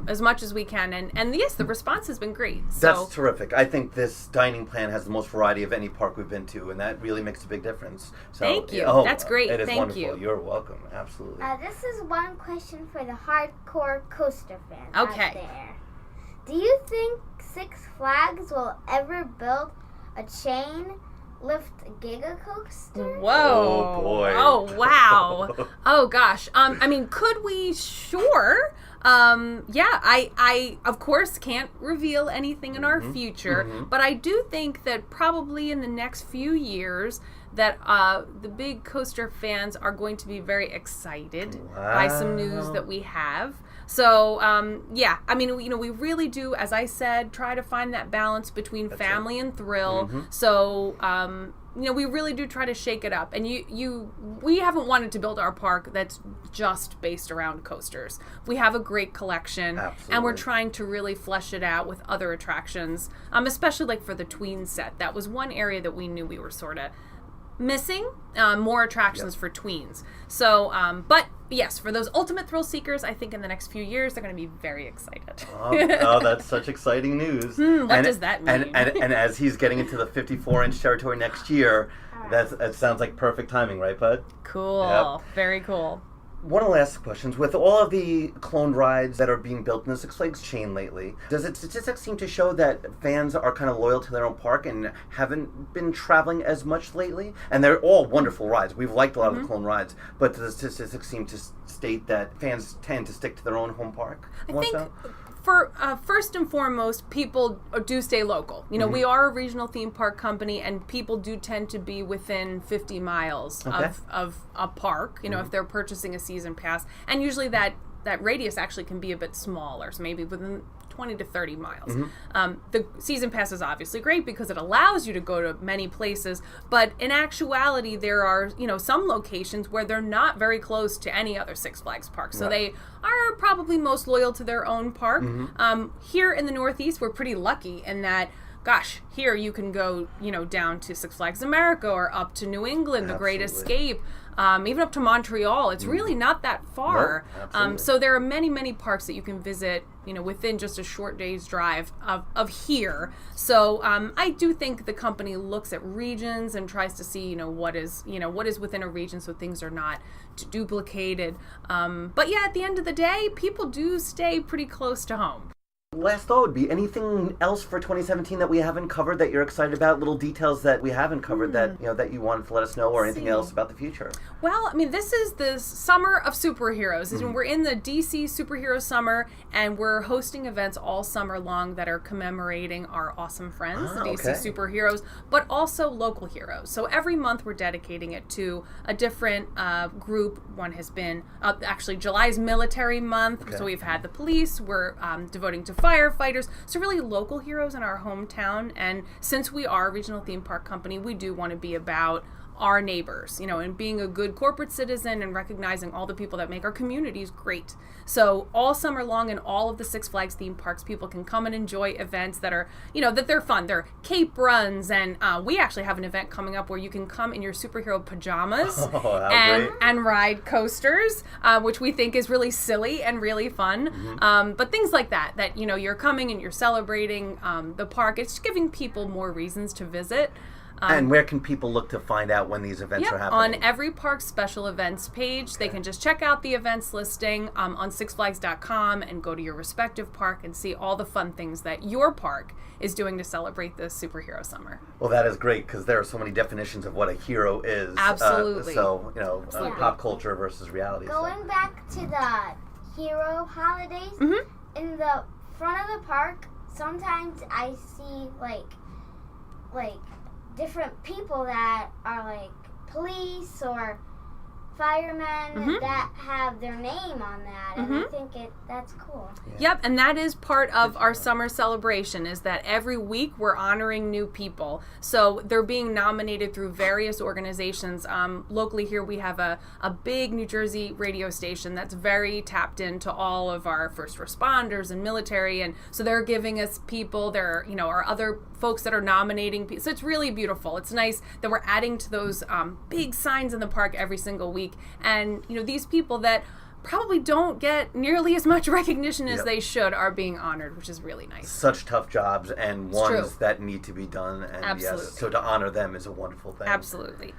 as much as we can. And yes, the response has been great. So. That's terrific. I think this dining plan has the most variety of any park we've been to, and that really makes a big difference. So, thank you. That's great. It is Thank wonderful. you. You're welcome. Absolutely. This is one question for the hardcore coaster fans out there. Do you think Six Flags will ever build a chain lift giga coaster? Whoa. Oh boy. Oh wow. Oh gosh. Could we? Sure. I of course can't reveal anything in our future, but I do think that probably in the next few years that the big coaster fans are going to be very excited by some news that we have. So, I mean, we really do, as I said, try to find that balance between family and thrill. So, we really do try to shake it up. And we haven't wanted to build our park that's just based around coasters. We have a great collection, and we're trying to really flesh it out with other attractions, especially like for the tween set. That was one area that we knew we were sort of missing, more attractions for tweens. So, but yes, for those ultimate thrill seekers, I think in the next few years they're going to be very excited. Oh, that's such exciting news. What does that mean? And as he's getting into the 54-inch territory next year, that sounds like perfect timing, right, Bud? Cool. Yep. Very cool. One of the last questions. With all of the cloned rides that are being built in the Six Flags chain lately, does its statistics seem to show that fans are kind of loyal to their own park and haven't been traveling as much lately? And they're all wonderful rides. We've liked a lot of the clone rides, but the statistics seem to state that fans tend to stick to their own home park. I think for first and foremost, people do stay local. We are a regional theme park company, and people do tend to be within 50 miles of a park, if they're purchasing a season pass. And usually that radius actually can be a bit smaller, so maybe within 20 to 30 miles. The season pass is obviously great because it allows you to go to many places, but in actuality there are some locations where they're not very close to any other Six Flags park, so they are probably most loyal to their own park. Here in the Northeast we're pretty lucky in that, gosh, here you can go down to Six Flags America or up to New England, the Great Escape, even up to Montreal. It's really not that far. So there are many parks that you can visit within just a short day's drive of here. So I do think the company looks at regions and tries to see what is within a region, so things are not duplicated. But yeah, at the end of the day, people do stay pretty close to home. Last thought would be, anything else for 2017 that we haven't covered that you're excited about? Little details that we haven't covered that that you wanted to let us know, or anything else about the future? Well, I mean, this is the summer of superheroes. We're in the DC superhero summer, and we're hosting events all summer long that are commemorating our awesome friends, the DC superheroes, but also local heroes. So every month we're dedicating it to a different group. One has been actually July's military month, so we've had the police. We're devoting to firefighters, so really local heroes in our hometown. And since we are a regional theme park company, we do want to be about our neighbors, and being a good corporate citizen and recognizing all the people that make our communities great. So all summer long in all of the Six Flags theme parks, people can come and enjoy events that are, that they're fun. They're cape runs, and we actually have an event coming up where you can come in your superhero pajamas and ride coasters, which we think is really silly and really fun. But things like that, you're coming and you're celebrating the park. It's giving people more reasons to visit. And where can people look to find out when these events are happening? On every park's special events page. They can just check out the events listing on sixflags.com and go to your respective park and see all the fun things that your park is doing to celebrate this superhero summer. Well, that is great, because there are so many definitions of what a hero is. Absolutely. Pop culture versus reality. Going back to the hero holidays, in the front of the park, sometimes I see like different people that are like police or firemen that have their name on that, and I think that's cool. Yep, and that is part of our summer celebration, is that every week we're honoring new people. So they're being nominated through various organizations. Locally here we have a big New Jersey radio station that's very tapped into all of our first responders and military, and so they're giving us people. There are other folks that are nominating people. So it's really beautiful. It's nice that we're adding to those big signs in the park every single week. And, these people that probably don't get nearly as much recognition as they should are being honored, which is really nice. Such tough jobs, and ones that need to be done. And Absolutely. Yes, so to honor them is a wonderful thing. Absolutely.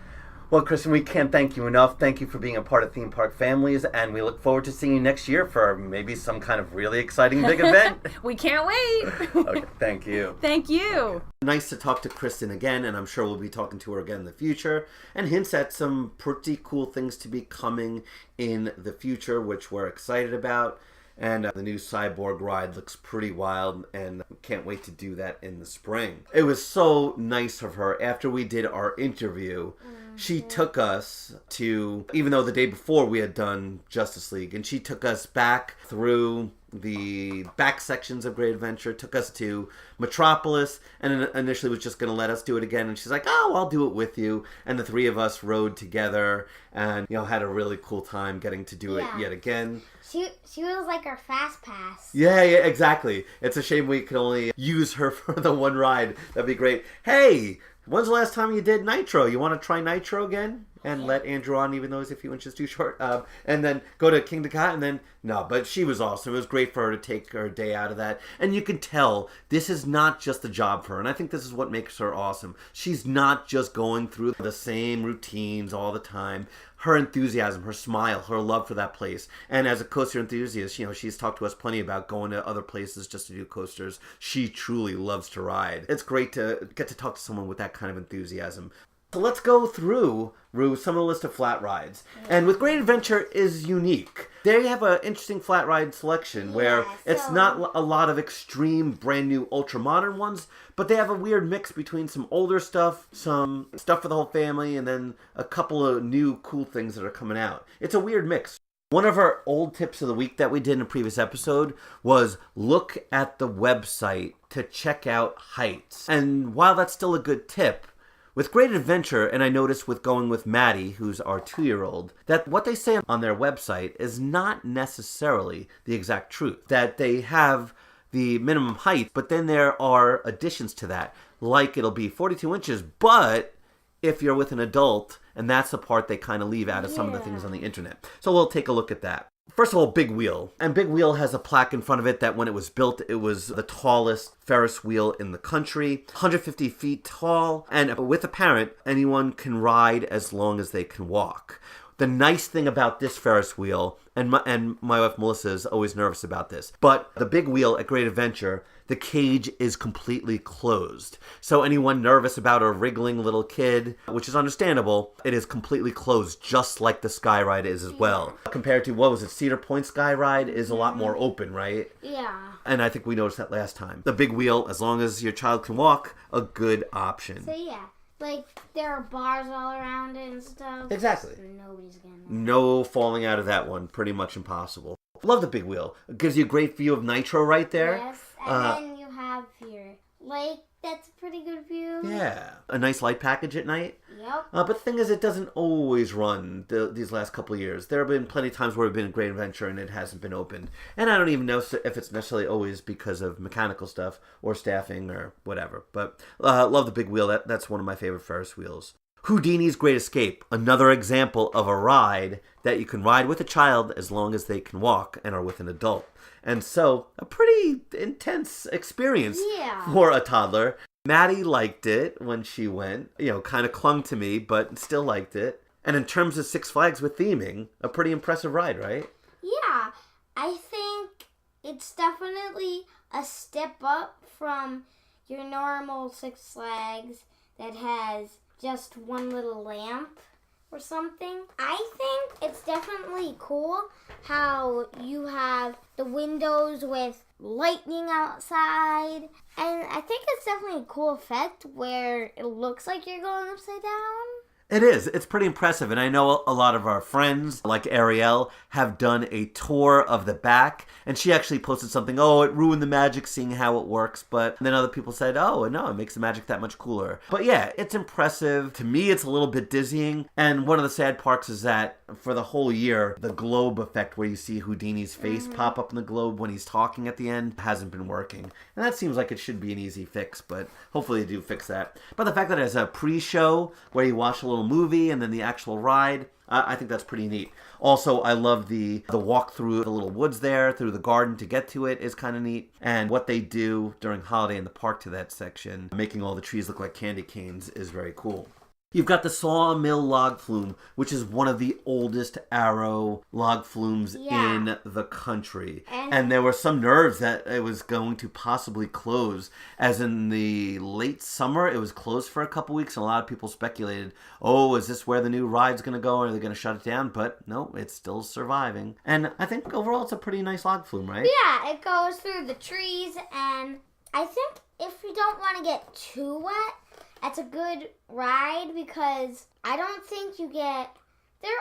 Well, Kristin, we can't thank you enough. Thank you for being a part of Theme Park Families, and we look forward to seeing you next year for maybe some kind of really exciting big event. We can't wait. Okay, thank you. Thank you. Okay. Nice to talk to Kristin again, and I'm sure we'll be talking to her again in the future, and hints at some pretty cool things to be coming in the future, which we're excited about. And the new Cyborg ride looks pretty wild, and can't wait to do that in the spring. It was so nice of her. After we did our interview, she took us to, even though the day before we had done Justice League, and she took us back through the back sections of Great Adventure, took us to Metropolis, and initially was just going to let us do it again. And she's like, oh, I'll do it with you. And the three of us rode together and, had a really cool time getting to do it yet again. She was like our fast pass. Yeah, exactly. It's a shame we could only use her for the one ride. That'd be great. Hey, when's the last time you did Nitro? You want to try Nitro again? And let Andrew on, even though he's a few inches too short. And then go to King Dakota, and then, no. But she was awesome. It was great for her to take her day out of that. And you can tell this is not just a job for her. And I think this is what makes her awesome. She's not just going through the same routines all the time. Her enthusiasm, her smile, her love for that place. And as a coaster enthusiast, she's talked to us plenty about going to other places just to do coasters. She truly loves to ride. It's great to get to talk to someone with that kind of enthusiasm. So let's go through, Rue, some of the list of flat rides. And with Great Adventure is unique. They have an interesting flat ride selection where it's not a lot of extreme, brand new, ultra modern ones, but they have a weird mix between some older stuff, some stuff for the whole family, and then a couple of new cool things that are coming out. It's a weird mix. One of our old tips of the week that we did in a previous episode was look at the website to check out heights. And while that's still a good tip, with Great Adventure, and I noticed with going with Maddie, who's our 2-year-old, that what they say on their website is not necessarily the exact truth. That they have the minimum height, but then there are additions to that. Like it'll be 42 inches, but if you're with an adult, and that's the part they kind of leave out of some of the things on the internet. So we'll take a look at that. First of all, Big Wheel. And Big Wheel has a plaque in front of it that when it was built, it was the tallest Ferris wheel in the country. 150 feet tall. And with a parent, anyone can ride as long as they can walk. The nice thing about this Ferris wheel, and my wife Melissa is always nervous about this, but the Big Wheel at Great Adventure, the cage is completely closed. So anyone nervous about a wriggling little kid, which is understandable, it is completely closed, just like the Sky Ride is as well. Compared to, what was it, Cedar Point Sky Ride is a lot more open, right? Yeah. And I think we noticed that last time. The Big Wheel, as long as your child can walk, a good option. So yeah. Like, there are bars all around it and stuff. Exactly. Nobody's gonna know. No falling out of that one. Pretty much impossible. Love the Big Wheel. It gives you a great view of Nitro right there. Yes, and then you have your lake. That's a pretty good view. Yeah. A nice light package at night. Yep. But the thing is, it doesn't always run these last couple of years. There have been plenty of times where we've been in Great Adventure and it hasn't been opened. And I don't even know if it's necessarily always because of mechanical stuff or staffing or whatever. But love the Big Wheel. That's one of my favorite Ferris wheels. Houdini's Great Escape. Another example of a ride that you can ride with a child as long as they can walk and are with an adult. And so, a pretty intense experience for a toddler. Maddie liked it when she went, kind of clung to me, but still liked it. And in terms of Six Flags with theming, a pretty impressive ride, right? Yeah, I think it's definitely a step up from your normal Six Flags that has just one little lamp or something. I think it's definitely cool how you have the windows with lightning outside. And I think it's definitely a cool effect where it looks like you're going upside down. It is. It's pretty impressive. And I know a lot of our friends, like Ariel, have done a tour of the back. And she actually posted something, it ruined the magic seeing how it works. But then other people said, no, it makes the magic that much cooler. But yeah, it's impressive. To me, it's a little bit dizzying. And one of the sad parts is that for the whole year, the globe effect where you see Houdini's face pop up in the globe when he's talking at the end hasn't been working. And that seems like it should be an easy fix, but hopefully they do fix that. But the fact that it has a pre-show where you watch a little movie and then the actual ride, I think that's pretty neat. Also, I love the walk through the little woods there, through the garden to get to it is kind of neat. And what they do during Holiday in the Park to that section, making all the trees look like candy canes, is very cool. You've got the Sawmill log flume, which is one of the oldest arrow log flumes in the country. And there were some nerves that it was going to possibly close. As in the late summer, it was closed for a couple weeks, and a lot of people speculated, oh, is this where the new ride's going to go, or are they going to shut it down? But no, it's still surviving. And I think overall it's a pretty nice log flume, right? Yeah, it goes through the trees, and I think if you don't want to get too wet, it's a good ride because I don't think there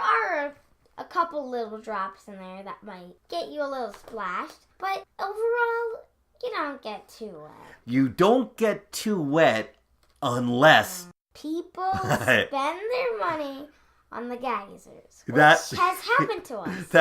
are a couple little drops in there that might get you a little splashed, but overall, you don't get too wet. You don't get too wet unless people spend their money on the geysers, which has happened to us.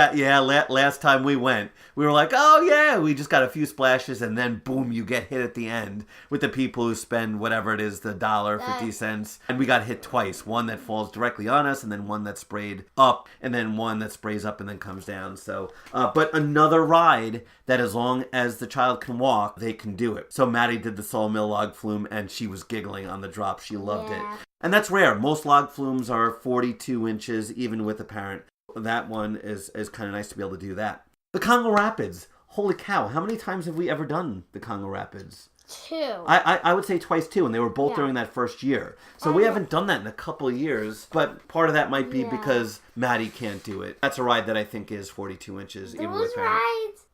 Last time we went, we were like, oh yeah, we just got a few splashes, and then boom, you get hit at the end with the people who spend whatever it is, the $1.50, and we got hit twice. One that falls directly on us, and then one that's sprayed up, and then one that sprays up and then comes down. So, but another ride that as long as the child can walk, they can do it. So Maddie did the Sawmill log flume, and she was giggling on the drop. She loved it. And that's rare. Most log flumes are 42 inches, even with a parent. That one is kind of nice to be able to do that. The Congo Rapids. Holy cow. How many times have we ever done the Congo Rapids? 2. I would say twice, too, and they were both during that first year. So we haven't done that in a couple of years, but part of that might be because Maddie can't do it. That's a ride that I think is 42 inches, even with parent. Rides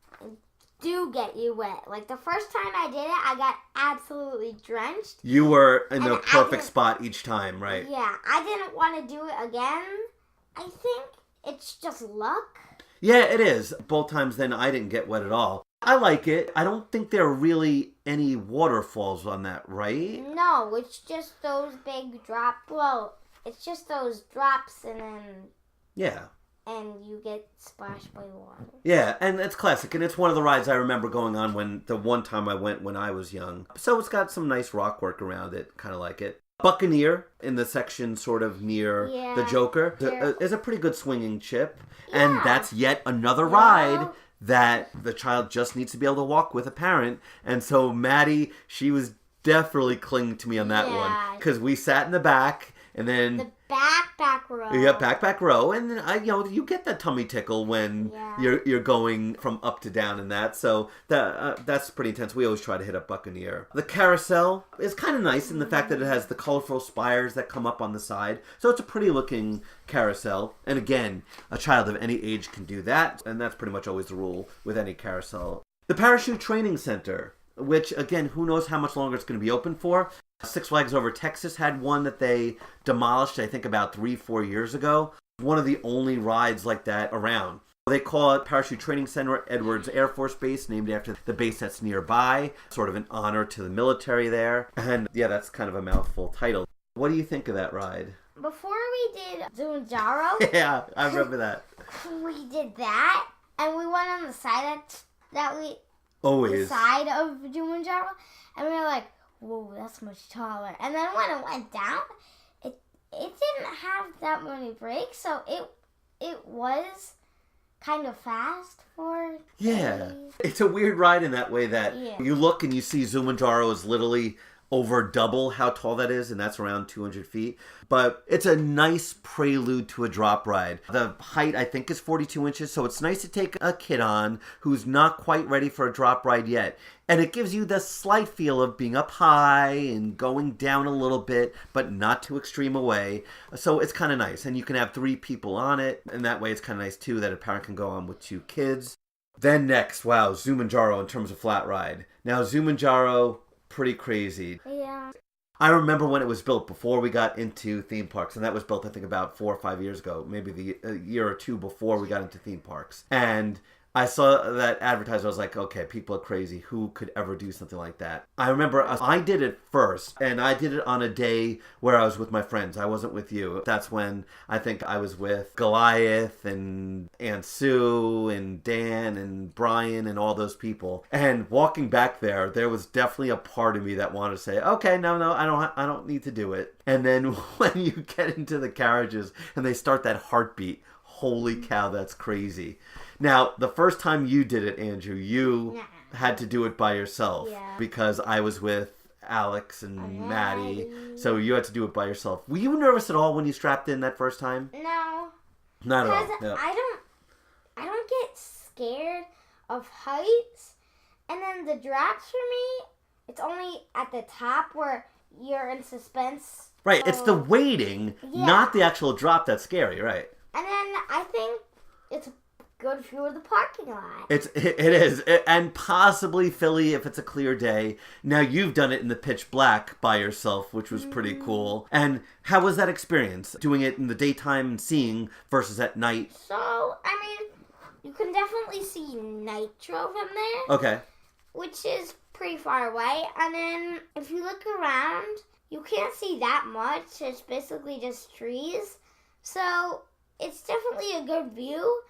do get you wet. Like the first time I did it, I got absolutely drenched. You were in the perfect spot each time, right? Yeah, I didn't want to do it again. I think it's just luck. Yeah, it is. Both times then I didn't get wet at all. I like it. I don't think there are really any waterfalls on that, right? No, it's just those big drops. Well, it's just those drops and then... Yeah. And you get splashed by water. Yeah, and it's classic. And it's one of the rides I remember going on the one time I went when I was young. So it's got some nice rock work around it. Kind of like it. Buccaneer, in the section sort of near the Joker, is a pretty good swinging chip. Yeah. And that's yet another ride that the child just needs to be able to walk with a parent. And so Maddie, she was definitely clinging to me on that one. Because we sat in the back, and then... The back row. Yeah, back row, and then you get that tummy tickle when you're going from up to down in that. So that's pretty intense. We always try to hit up Buccaneer. The carousel is kind of nice in the fact that it has the colorful spires that come up on the side. So it's a pretty looking carousel. And again, a child of any age can do that, and that's pretty much always the rule with any carousel. The Parachute Training Center, which again, who knows how much longer it's going to be open for. Six Flags Over Texas had one that they demolished, I think, about 3-4 years ago. One of the only rides like that around. They call it Parachute Training Center at Edwards Air Force Base, named after the base that's nearby, sort of an honor to the military there. And yeah, that's kind of a mouthful title. What do you think of that ride? Before we did Zunjaro, yeah, I remember that. We did that, and we went on the side the side of Zunjaro, and we were like, whoa, that's much taller. And then when it went down, it didn't have that many brakes, so it was kind of fast for... Yeah. It's a weird ride in that way that you look and you see Zumandjaro is literally over double how tall that is, and that's around 200 feet. But it's a nice prelude to a drop ride. The height, I think, is 42 inches, so it's nice to take a kid on who's not quite ready for a drop ride yet. And it gives you the slight feel of being up high and going down a little bit, but not too extreme away. So it's kind of nice. And you can have 3 people on it, and that way it's kind of nice, too, that a parent can go on with 2 kids. Then next, wow, Zumanjaro in terms of flat ride. Now, Zumanjaro... pretty crazy. Yeah. I remember when it was built before we got into theme parks, and that was built, I think, about 4 or 5 years ago, maybe a year or 2 before we got into theme parks. And I saw that advertised. I was like, okay, people are crazy. Who could ever do something like that? I remember I did it first, and I did it on a day where I was with my friends. I wasn't with you. That's when I think I was with Goliath and Aunt Sue and Dan and Brian and all those people. And walking back there was definitely a part of me that wanted to say, okay, no, I don't need to do it. And then when you get into the carriages and they start that heartbeat, holy cow, that's crazy. Now, the first time you did it, Andrew, you had to do it by yourself because I was with Alex and Maddie. So you had to do it by yourself. Were you nervous at all when you strapped in that first time? No. Not at all. Because I don't get scared of heights. And then the drops for me, it's only at the top where you're in suspense. Right, it's the waiting, not the actual drop that's scary, right? And then I think it's a good view of the parking lot. It is, and possibly Philly if it's a clear day. Now you've done it in the pitch black by yourself, which was pretty cool. And how was that experience, doing it in the daytime and seeing versus at night? So, I mean, you can definitely see Nitro from there. Okay. Which is pretty far away. And then if you look around, you can't see that much. It's basically just trees. So it's definitely a good view.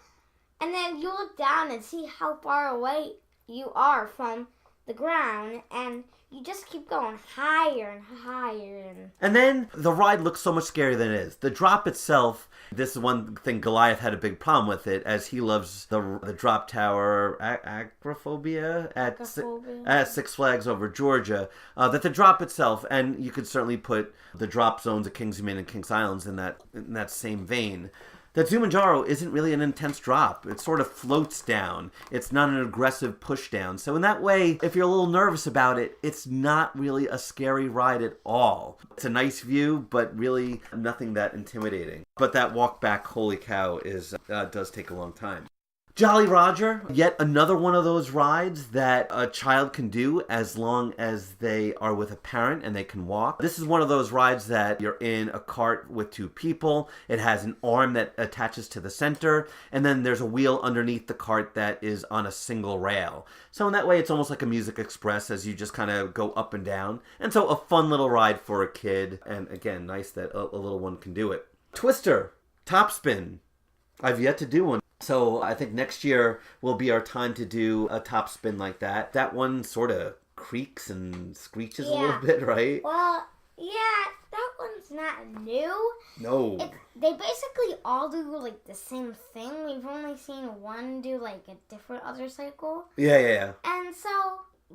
And then you look down and see how far away you are from the ground. And you just keep going higher and higher. And then the ride looks so much scarier than it is. The drop itself, this is one thing Goliath had a big problem with it, as he loves the drop tower agoraphobia at Six Flags over Georgia. That the drop itself, and you could certainly put the drop zones at Kingsman and Kings Islands in that same vein. That Zumanjaro isn't really an intense drop. It sort of floats down. It's not an aggressive push down. So in that way, if you're a little nervous about it, it's not really a scary ride at all. It's a nice view, but really nothing that intimidating. But that walk back, holy cow, does take a long time. Jolly Roger, yet another one of those rides that a child can do as long as they are with a parent and they can walk. This is one of those rides that you're in a cart with two people. It has an arm that attaches to the center, and then there's a wheel underneath the cart that is on a single rail. So in that way, it's almost like a Music Express as you just kind of go up and down. And so a fun little ride for a kid, and again, nice that a little one can do it. Twister, Top Spin. I've yet to do one. So I think next year will be our time to do a top spin like that. That one sort of creaks and screeches a little bit, right? Well, yeah, that one's not new. No. They basically all do like the same thing. We've only seen one do like a different other cycle. Yeah. And so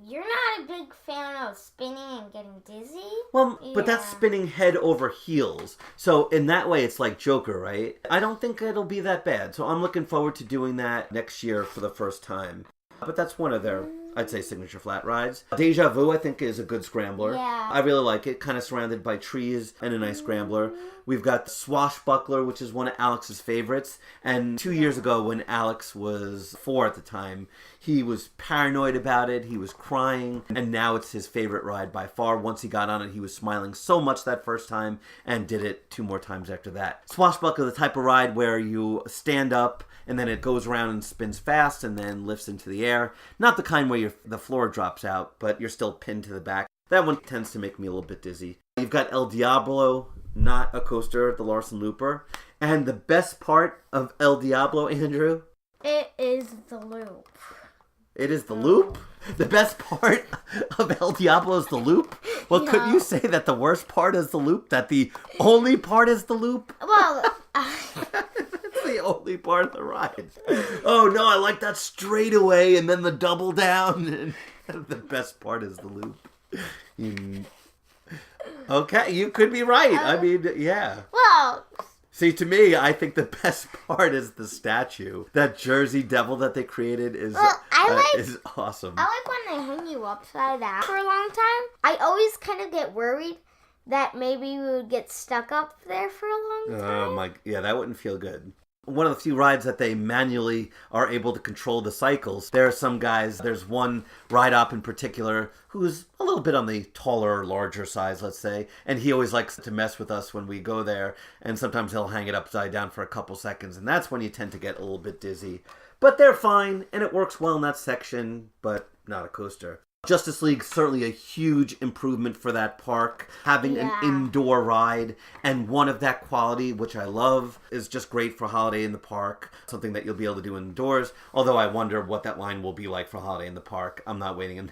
you're not a big fan of spinning and getting dizzy? Well, but that's spinning head over heels. So in that way, it's like Joker, right? I don't think it'll be that bad. So I'm looking forward to doing that next year for the first time. But that's one of their, I'd say, signature flat rides. Deja Vu, I think, is a good scrambler. Yeah. I really like it. Kind of surrounded by trees and a nice scrambler. We've got Swashbuckler, which is one of Alex's favorites. And 2 years ago, when Alex was 4 at the time, he was paranoid about it. He was crying. And now it's his favorite ride by far. Once he got on it, he was smiling so much that first time and did it 2 more times after that. Swashbuckler, the type of ride where you stand up and then it goes around and spins fast and then lifts into the air. Not the kind where the floor drops out, but you're still pinned to the back. That one tends to make me a little bit dizzy. You've got El Diablo, not a coaster, the Larson Looper. And the best part of El Diablo, Andrew? It is the loop. It is the loop? The best part of El Diablo is the loop? Well, couldn't you say that the worst part is the loop? That the only part is the loop? Well, That's the only part of the ride. Oh no, I like that straightaway and then the double down. The best part is the loop. Okay, you could be right. I mean, yeah. Well, see, to me, I think the best part is the statue. That Jersey Devil that they created is awesome. I like when they hang you upside down for a long time. I always kind of get worried that maybe we would get stuck up there for a long time. Yeah, that wouldn't feel good. One of the few rides that they manually are able to control the cycles. There are some guys, there's one ride op in particular who's a little bit on the taller, larger size, let's say, and he always likes to mess with us when we go there, and sometimes he'll hang it upside down for a couple seconds, and that's when you tend to get a little bit dizzy. But they're fine, and it works well in that section, but not a coaster. Justice League, certainly a huge improvement for that park. Having an indoor ride and one of that quality, which I love, is just great for Holiday in the Park. Something that you'll be able to do indoors. Although I wonder what that line will be like for Holiday in the Park. I'm not waiting in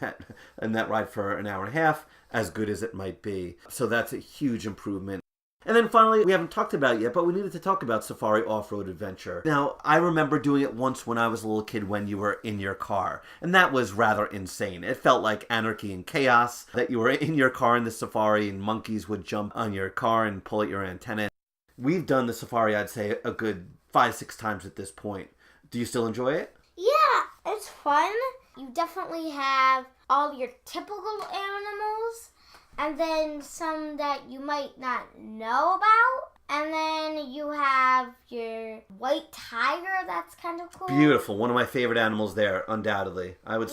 that ride for an hour and a half, as good as it might be. So that's a huge improvement. And then finally, we haven't talked about it yet, but we needed to talk about Safari Off-Road Adventure. Now, I remember doing it once when I was a little kid when you were in your car, and that was rather insane. It felt like anarchy and chaos, that you were in your car in the Safari and monkeys would jump on your car and pull at your antenna. We've done the Safari, I'd say, a good 5-6 times at this point. Do you still enjoy it? Yeah, it's fun. You definitely have all your typical animals, and then some that you might not know about. And then you have your white tiger. That's kind of cool. Beautiful. One of my favorite animals there, undoubtedly. I would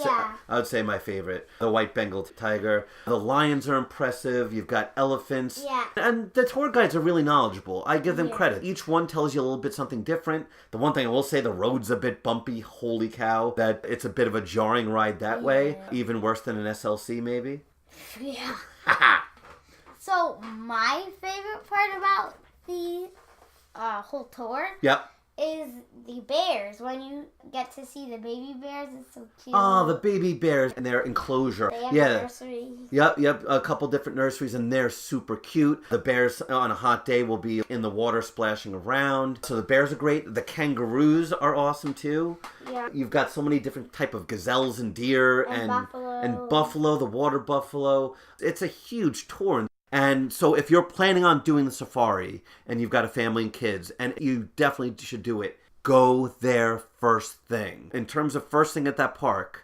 say my favorite. The white Bengal tiger. The lions are impressive. You've got elephants. Yeah. And the tour guides are really knowledgeable. I give them credit. Each one tells you a little bit something different. The one thing I will say, the road's a bit bumpy. Holy cow. That it's a bit of a jarring ride that way. Even worse than an SLC, maybe. Yeah. So my favorite part about the whole tour is the bears. When you get to see the baby bears, it's so cute. Oh, the baby bears and their enclosure. They have a nursery. Yep. A couple different nurseries, and they're super cute. The bears on a hot day will be in the water splashing around. So the bears are great. The kangaroos are awesome too. Yeah. You've got so many different type of gazelles and deer and buffalo. And buffalo, the water buffalo. It's a huge tour. And so if you're planning on doing the safari and you've got a family and kids, and you definitely should do it, go there first thing. In terms of first thing at that park,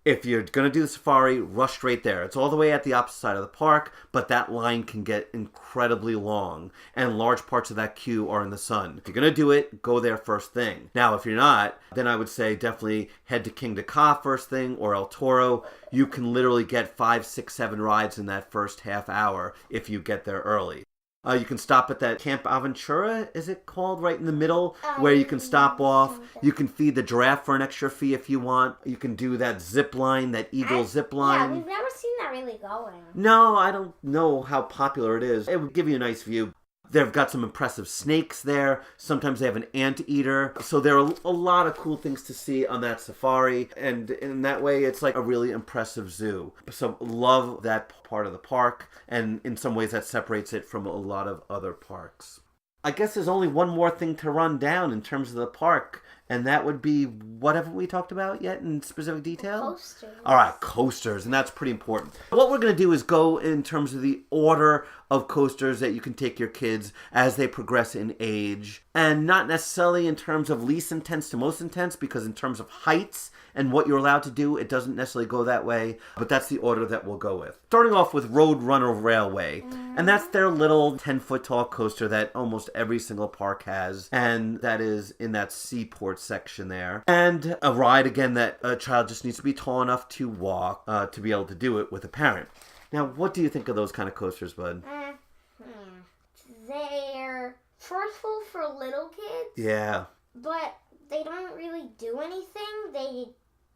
if you're going to do the safari, rush straight there. It's all the way at the opposite side of the park, but that line can get incredibly long, and large parts of that queue are in the sun. If you're going to do it, go there first thing. Now, if you're not, then I would say definitely head to King Ka first thing, or El Toro. You can literally get 5, 6, 7 rides in that first half hour if you get there early. You can stop at that Camp Aventura, is it called, right in the middle, where you can stop off. You can feed the giraffe for an extra fee if you want. You can do that zip line, that eagle zip line. Yeah, we've never seen that really going. No, I don't know how popular it is. It would give you a nice view. They've got some impressive snakes there. Sometimes they have an anteater. So there are a lot of cool things to see on that safari. And in that way, it's like a really impressive zoo. So love that part of the park. And in some ways, that separates it from a lot of other parks. I guess there's only one more thing to run down in terms of the park. And that would be, what haven't we talked about yet in specific detail? Coasters. All right, coasters, and that's pretty important. What we're going to do is go in terms of the order of coasters that you can take your kids as they progress in age. And not necessarily in terms of least intense to most intense, because in terms of heights and what you're allowed to do, it doesn't necessarily go that way. But that's the order that we'll go with. Starting off with Road Runner Railway. And that's their little 10-foot tall coaster that almost every single park has. And that is in that seaport section there. And a ride, again, that a child just needs to be tall enough to walk to be able to do it with a parent. Now, what do you think of those kind of coasters, bud? They're forceful for little kids. Yeah. But they don't really do anything. They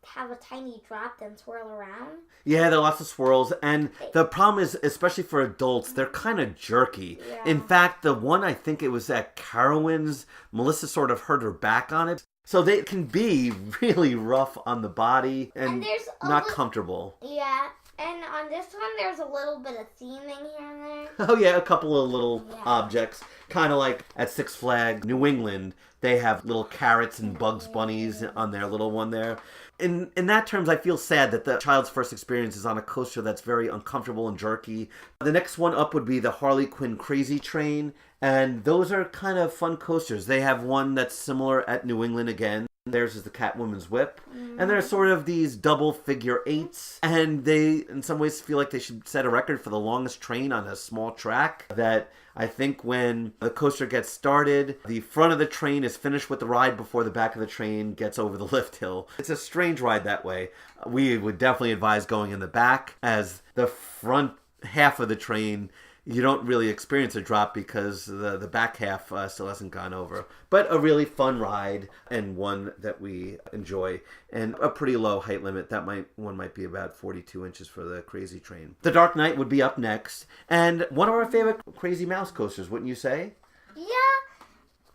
have a tiny drop, then swirl around. Yeah, there are lots of swirls. And the problem is, especially for adults, they're kind of jerky. Yeah. In fact, the one, I think it was at Carowinds, Melissa sort of hurt her back on it. So they can be really rough on the body and there's not comfortable. Yeah. And on this one, there's a little bit of theming here and there. Oh, yeah, a couple of little objects. Kind of like at Six Flags New England, they have little carrots and Bugs Bunnies on their little one there. In that terms, I feel sad that the child's first experience is on a coaster that's very uncomfortable and jerky. The next one up would be the Harley Quinn Crazy Train. And those are kind of fun coasters. They have one that's similar at New England again. Theirs is the Catwoman's Whip. And they're sort of these double figure eights. And they, in some ways, feel like they should set a record for the longest train on a small track. That I think when the coaster gets started, the front of the train is finished with the ride before the back of the train gets over the lift hill. It's a strange ride that way. We would definitely advise going in the back, as the front half of the train, you don't really experience a drop because the back half still hasn't gone over. But a really fun ride, and one that we enjoy, and a pretty low height limit. That one might be about 42 inches for the Crazy Train. The Dark Knight would be up next, and one of our favorite Crazy Mouse coasters, wouldn't you say? Yeah,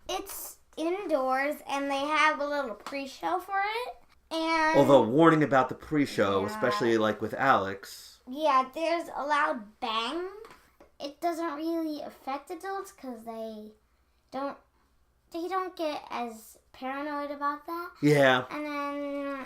it's indoors, and they have a little pre-show for it. And although warning about the pre-show, especially like with Alex. Yeah, there's a loud bang. it doesn't really affect adults because they don't get as paranoid about that. Yeah. And then...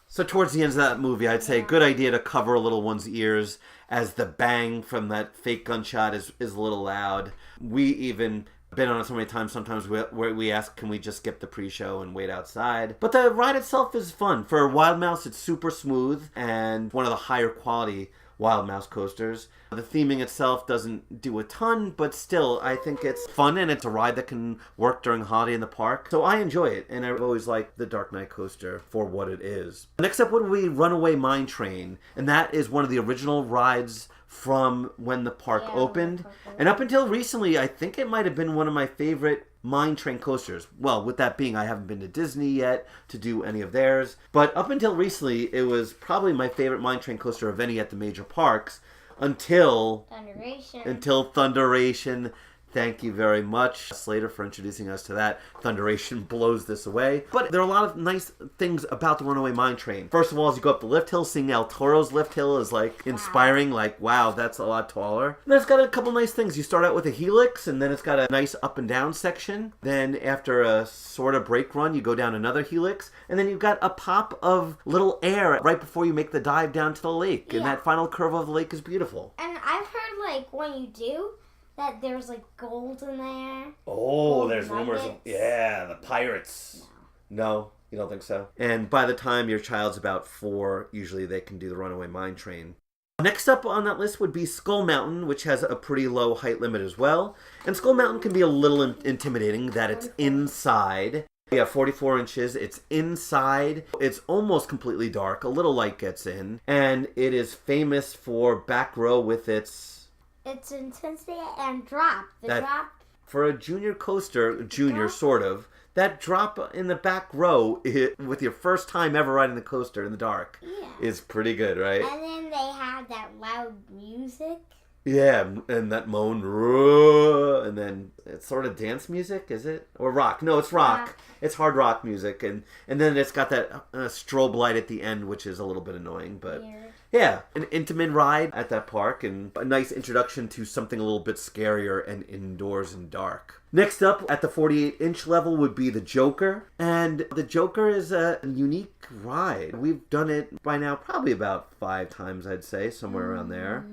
So towards the end of that movie, I'd say good idea to cover a little one's ears as the bang from that fake gunshot is a little loud. We even been on it so many times, sometimes where we ask, can we just skip the pre-show and wait outside? But the ride itself is fun. For Wild Mouse, it's super smooth and one of the higher quality Wild Mouse coasters. The theming itself doesn't do a ton, but still, I think it's fun and it's a ride that can work during a holiday in the park. So I enjoy it, and I've always liked the Dark Knight coaster for what it is. Next up would be Runaway Mine Train, and that is one of the original rides from when the park opened. And up until recently, I think it might have been one of my favorite mine train coasters. Well, with that being, I haven't been to Disney yet to do any of theirs. But up until recently, it was probably my favorite mine train coaster of any at the major parks until Thunderation. Thank you very much, Slater, for introducing us to that. Thunderation blows this away. But there are a lot of nice things about the Runaway Mine Train. First of all, as you go up the lift hill, seeing El Toro's lift hill is like inspiring. Like, wow, that's a lot taller. And then it's got a couple nice things. You start out with a helix, and then it's got a nice up and down section. Then after a sort of brake run, you go down another helix. And then you've got a pop of little air right before you make the dive down to the lake. And that final curve of the lake is beautiful. And I've heard, like, when you do... that there's, like, gold in there. Oh, gold there's rumors of, the pirates. No, you don't think so? And by the time your child's about 4, usually they can do the Runaway Mine Train. Next up on that list would be Skull Mountain, which has a pretty low height limit as well. And Skull Mountain can be a little intimidating that it's inside. Yeah, 44 inches. It's inside. It's almost completely dark. A little light gets in. And it is famous for back row with its intensity and drop. Drop. For a junior coaster, sort of, that drop in the back row with your first time ever riding the coaster in the dark is pretty good, right? And then they have that loud music. Yeah, and that moan, and then it's sort of dance music, is it? Or rock? No, it's rock. It's hard rock music, and then it's got that strobe light at the end, which is a little bit annoying, but... Weird. Yeah, an intimate ride at that park and a nice introduction to something a little bit scarier and indoors and dark. Next up at the 48-inch level would be the Joker. And the Joker is a unique ride. We've done it by now probably about 5 times, I'd say, somewhere around there.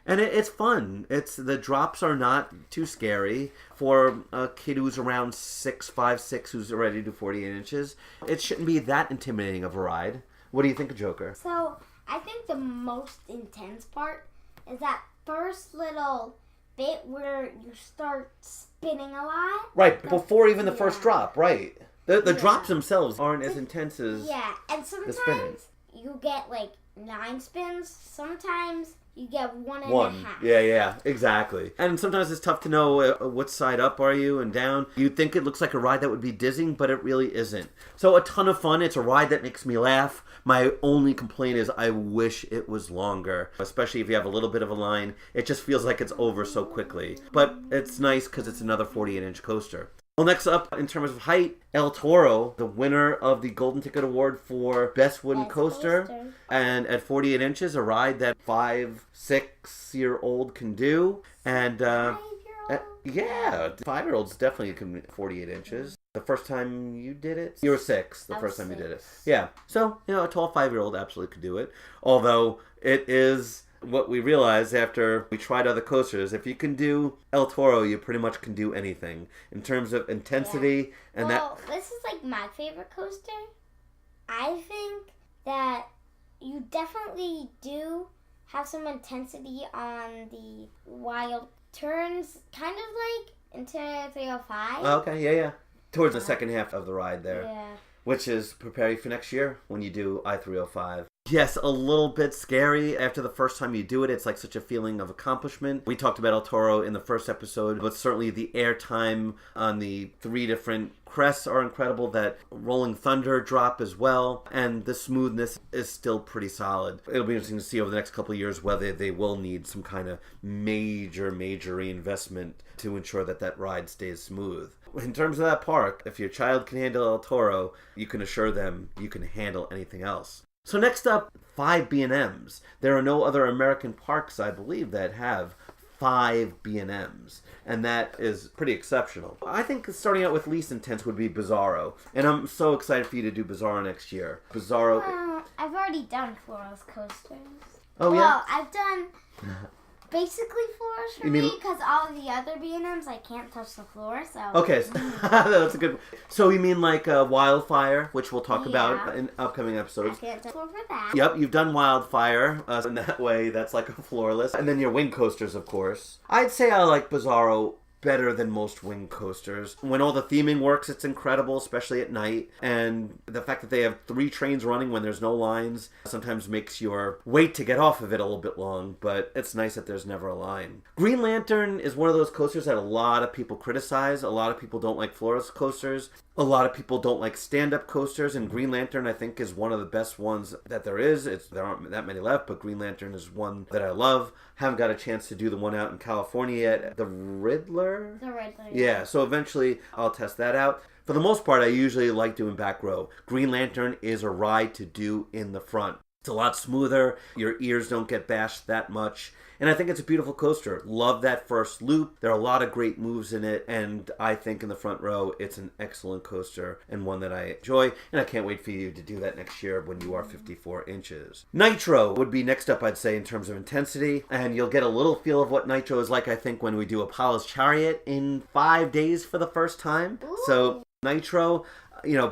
And it's fun. The drops are not too scary for a kid who's around 5, 6, who's ready to do 48 inches. It shouldn't be that intimidating of a ride. What do you think of Joker? So... I think the most intense part is that first little bit where you start spinning a lot. Right, before even the first drop, right. The drops themselves aren't as intense as and sometimes you get like 9 spins. Sometimes you get 1.5. Yeah, exactly. And sometimes it's tough to know what side up are you and down. You'd think it looks like a ride that would be dizzying, but it really isn't. So a ton of fun. It's a ride that makes me laugh. My only complaint is I wish it was longer, especially if you have a little bit of a line. It just feels like it's over so quickly. But it's nice because it's another 48-inch coaster. Well, next up, in terms of height, El Toro, the winner of the Golden Ticket Award for Best Wooden Coaster. And at 48 inches, a ride that 5, 6-year-old can do. And, 5-year-olds definitely can 48 inches. The first time you did it? You were 6 the first time you did it. Yeah. So, a tall 5-year-old absolutely could do it. Although, it is... what we realized after we tried other coasters, if you can do El Toro, you pretty much can do anything in terms of intensity and this is like my favorite coaster. I think that you definitely do have some intensity on the wild turns, kind of like into 305. Okay, yeah. Towards the second half of the ride there. Yeah. Which is prepare you for next year when you do I-305. Yes, a little bit scary. After the first time you do it, it's like such a feeling of accomplishment. We talked about El Toro in the first episode, but certainly the airtime on the 3 different crests are incredible. That Rolling Thunder drop as well. And the smoothness is still pretty solid. It'll be interesting to see over the next couple of years whether they will need some kind of major reinvestment to ensure that ride stays smooth. In terms of that park, if your child can handle El Toro, you can assure them you can handle anything else. So next up, 5 B&Ms. There are no other American parks, I believe, that have 5 B&Ms, and that is pretty exceptional. I think starting out with least intense would be Bizarro, and I'm so excited for you to do Bizarro next year. Bizarro... I've already done Florals coasters. Oh, yeah? Well, I've done basically floors for You mean- me, because all of the other B&Ms, I can't touch the floor, so... Okay, that's a good... So you mean like Wildfire, which we'll talk about Yeah. in upcoming I episodes. can't touch the floor for that. Yep, you've done Wildfire, in that way that's like a floorless. And then your wing coasters, of course. I'd say I like Bizarro better than most wing coasters. When all the theming works, it's incredible, especially at night. And the fact that they have 3 trains running when there's no lines sometimes makes your wait to get off of it a little bit long, but it's nice that there's never a line. Green Lantern is one of those coasters that a lot of people criticize. A lot of people don't like floorless coasters. A lot of people don't like stand-up coasters, and Green Lantern, I think, is one of the best ones that there is. There aren't that many left, but Green Lantern is one that I love. Haven't got a chance to do the one out in California yet. The Riddler? The Riddler. Yeah, so eventually I'll test that out. For the most part, I usually like doing back row. Green Lantern is a ride to do in the front. It's a lot smoother. Your ears don't get bashed that much. And I think it's a beautiful coaster. Love that first loop. There are a lot of great moves in it. And I think in the front row, it's an excellent coaster and one that I enjoy. And I can't wait for you to do that next year when you are 54 inches. Nitro would be next up, I'd say, in terms of intensity. And you'll get a little feel of what Nitro is like, I think, when we do Apollo's Chariot in 5 days for the first time. Ooh. So Nitro...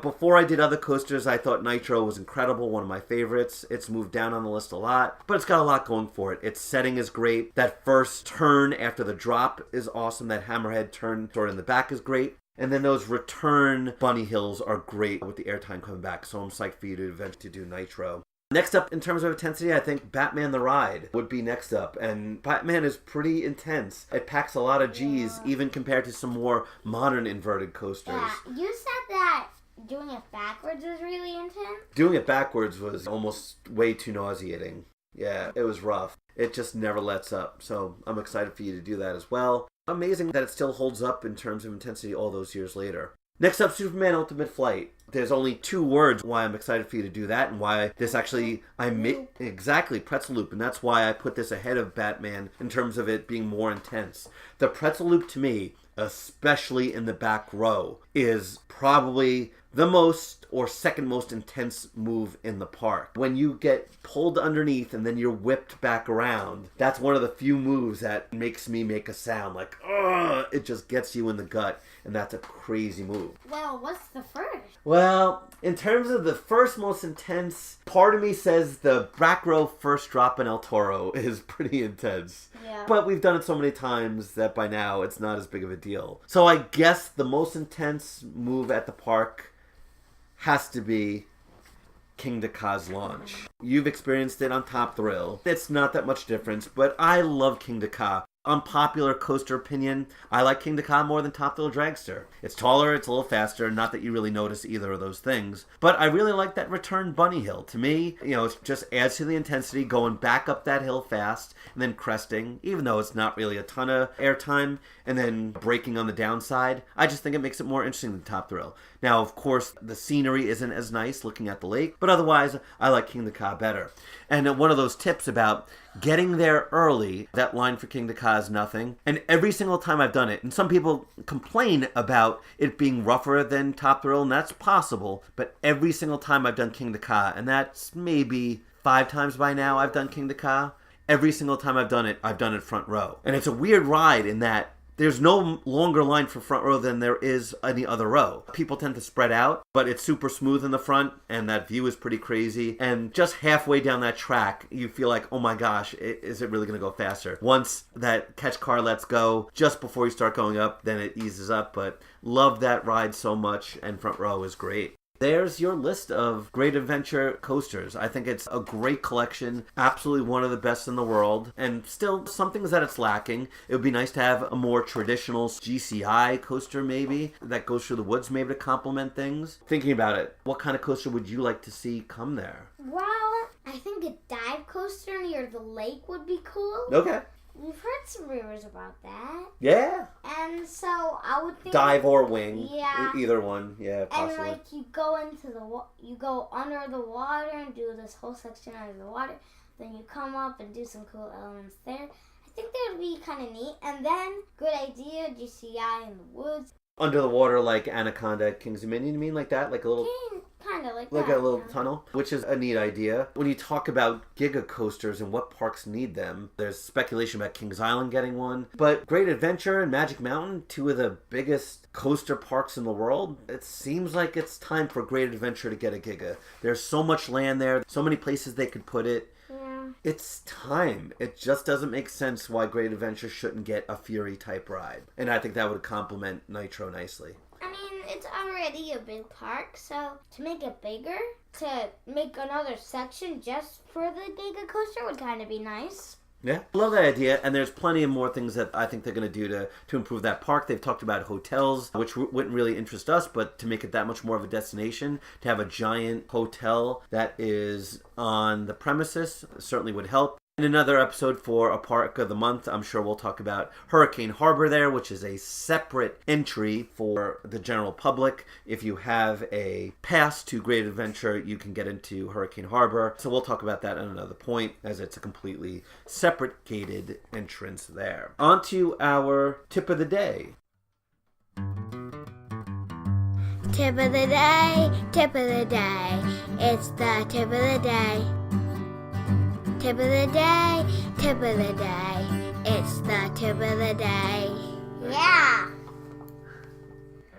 before I did other coasters, I thought Nitro was incredible, one of my favorites. It's moved down on the list a lot, but it's got a lot going for it. Its setting is great. That first turn after the drop is awesome. That hammerhead turn sort of in the back is great. And then those return bunny hills are great with the airtime coming back, so I'm psyched for you to eventually do Nitro. Next up, in terms of intensity, I think Batman the Ride would be next up. And Batman is pretty intense. It packs a lot of G's, even compared to some more modern inverted coasters. Yeah, you said that doing it backwards was really intense. Doing it backwards was almost way too nauseating. Yeah, it was rough. It just never lets up. So I'm excited for you to do that as well. Amazing that it still holds up in terms of intensity all those years later. Next up, Superman Ultimate Flight. There's only 2 words why I'm excited for you to do that, and why this actually, exactly, pretzel loop, and that's why I put this ahead of Batman in terms of it being more intense. The pretzel loop, to me, especially in the back row, is probably the most or second most intense move in the park. When you get pulled underneath and then you're whipped back around, that's one of the few moves that makes me make a sound like, ugh, it just gets you in the gut, and that's a crazy move. Well, what's the first? Well, in terms of the first most intense, part of me says the back row first drop in El Toro is pretty intense. Yeah. But we've done it so many times that by now it's not as big of a deal. So I guess the most intense move at the park has to be King Daka's launch. You've experienced it on Top Thrill. It's not that much difference, but I love King Daka. Unpopular coaster opinion, I like King Daka more than Top Thrill Dragster. It's taller, it's a little faster, not that you really notice either of those things. But I really like that return bunny hill. To me, it just adds to the intensity, going back up that hill fast, and then cresting, even though it's not really a ton of airtime, and then braking on the downside. I just think it makes it more interesting than Top Thrill. Now, of course, the scenery isn't as nice looking at the lake, but otherwise, I like King Daka better. And one of those tips about getting there early, that line for King Daka is nothing. And every single time I've done it, and some people complain about it being rougher than Top Thrill, and that's possible, but every single time I've done King Daka, and that's maybe 5 times by now I've done King Daka, every single time I've done it front row. And it's a weird ride in that there's no longer line for front row than there is any other row. People tend to spread out, but it's super smooth in the front, and that view is pretty crazy. And just halfway down that track, you feel like, oh my gosh, is it really going to go faster? Once that catch car lets go, just before you start going up, then it eases up. But love that ride so much, and front row is great. There's your list of great adventure coasters. I think it's a great collection, absolutely one of the best in the world, and still some things that it's lacking. It would be nice to have a more traditional GCI coaster maybe, that goes through the woods maybe to complement things. Thinking about it, what kind of coaster would you like to see come there? Well, I think a dive coaster near the lake would be cool. Okay. We've heard some rumors about that. Yeah. And so I would think Dive or wing. Yeah. Either one. Yeah, possibly. And you go into you go under the water and do this whole section under the water. Then you come up and do some cool elements there. I think that would be kind of neat. And then, good idea, GCI in the woods. Under the water, like Anaconda at King's Dominion, you mean like that? Like a little... Kind of like Like that, a little tunnel, which is a neat idea. When you talk about giga coasters and what parks need them, there's speculation about Kings Island getting one. But Great Adventure and Magic Mountain, two of the biggest coaster parks in the world, it seems like it's time for Great Adventure to get a giga. There's so much land there, so many places they could put it. Yeah. It's time. It just doesn't make sense why Great Adventure shouldn't get a Fury type ride. And I think that would complement Nitro nicely. I mean, it's already a big park, so to make it bigger, to make another section just for the Giga Coaster would kind of be nice. Yeah, love that idea, and there's plenty of more things that I think they're going to do to improve that park. They've talked about hotels, which wouldn't really interest us, but to make it that much more of a destination, to have a giant hotel that is on the premises certainly would help. In another episode for a Park of the Month, I'm sure we'll talk about Hurricane Harbor there, which is a separate entry for the general public. If you have a pass to Great Adventure, you can get into Hurricane Harbor. So we'll talk about that at another point, as it's a completely separate gated entrance there. On to our tip of the day. Tip of the day, tip of the day. It's the tip of the day. Tip of the day, tip of the day. It's the tip of the day. Yeah.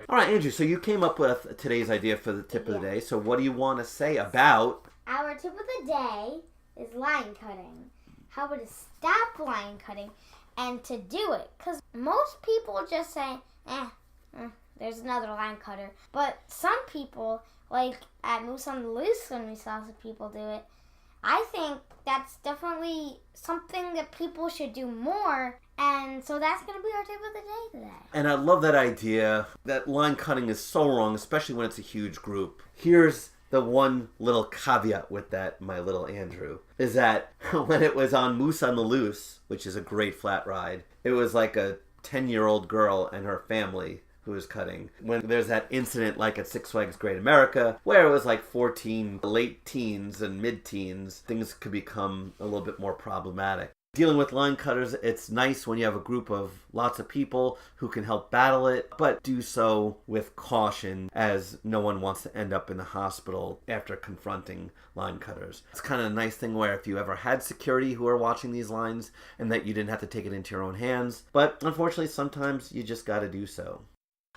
All right, Andrew, so you came up with today's idea for the tip of the day. So what do you want to say about... Our tip of the day is line cutting. How to stop line cutting and to do it. Because most people just say, there's another line cutter. But some people, like at Moose on the Loose when we saw some people do it, I think that's definitely something that people should do more. And so that's going to be our tip of the day today. And I love that idea. That line cutting is so wrong, especially when it's a huge group. Here's the one little caveat with that, my little Andrew, is that when it was on Moose on the Loose, which is a great flat ride, it was like a 10-year-old girl and her family who was cutting. When there's that incident like at Six Flags Great America, where it was like 14 late teens and mid-teens, things could become a little bit more problematic. Dealing with line cutters, it's nice when you have a group of lots of people who can help battle it, but do so with caution, as no one wants to end up in the hospital after confronting line cutters. It's kind of a nice thing where if you ever had security who are watching these lines and that you didn't have to take it into your own hands, but unfortunately sometimes you just got to do so.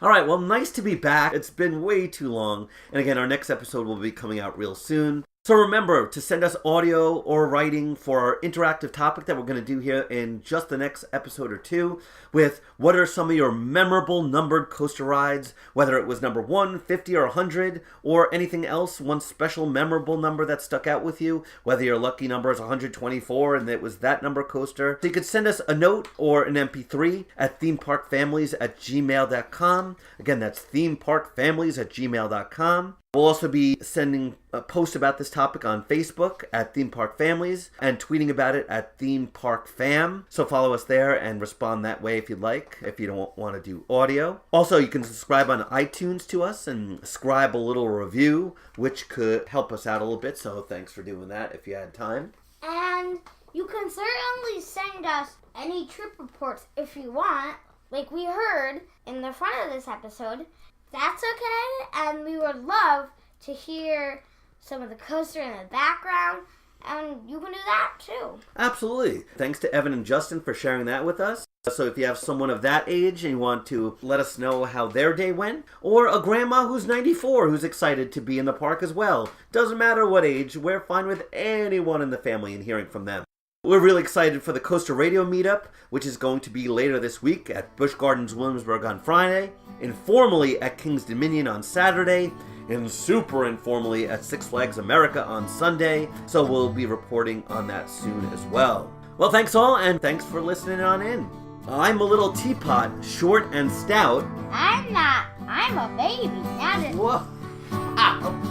All right, well, nice to be back. It's been way too long. And again, our next episode will be coming out real soon. So remember to send us audio or writing for our interactive topic that we're going to do here in just the next episode or two with what are some of your memorable numbered coaster rides, whether it was number 1, 50, or 100, or anything else, one special memorable number that stuck out with you, whether your lucky number is 124 and it was that number coaster. So you could send us a note or an MP3 at themeparkfamilies@gmail.com. Again, that's themeparkfamilies@gmail.com. We'll also be sending a post about this topic on Facebook at Theme Park Families and tweeting about it at Theme Park Fam. So follow us there and respond that way if you'd like, if you don't want to do audio. Also, you can subscribe on iTunes to us and scribe a little review, which could help us out a little bit. So thanks for doing that if you had time. And you can certainly send us any trip reports if you want, like we heard in the front of this episode. That's okay, and we would love to hear some of the coaster in the background, and you can do that too. Absolutely. Thanks to Evan and Justin for sharing that with us. So if you have someone of that age and you want to let us know how their day went, or a grandma who's 94 who's excited to be in the park as well, doesn't matter what age, we're fine with anyone in the family and hearing from them. We're really excited for the Coaster Radio meetup, which is going to be later this week at Busch Gardens Williamsburg on Friday, informally at King's Dominion on Saturday, and super informally at Six Flags America on Sunday, so we'll be reporting on that soon as well. Well, thanks all, and thanks for listening on in. I'm a little teapot, short and stout. I'm not. I'm a baby. Not a... Whoa. Ow.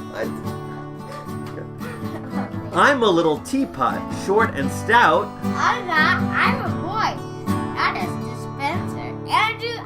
I'm a little teapot, short and stout. I'm not. I'm a boy. Not a dispenser. Andrew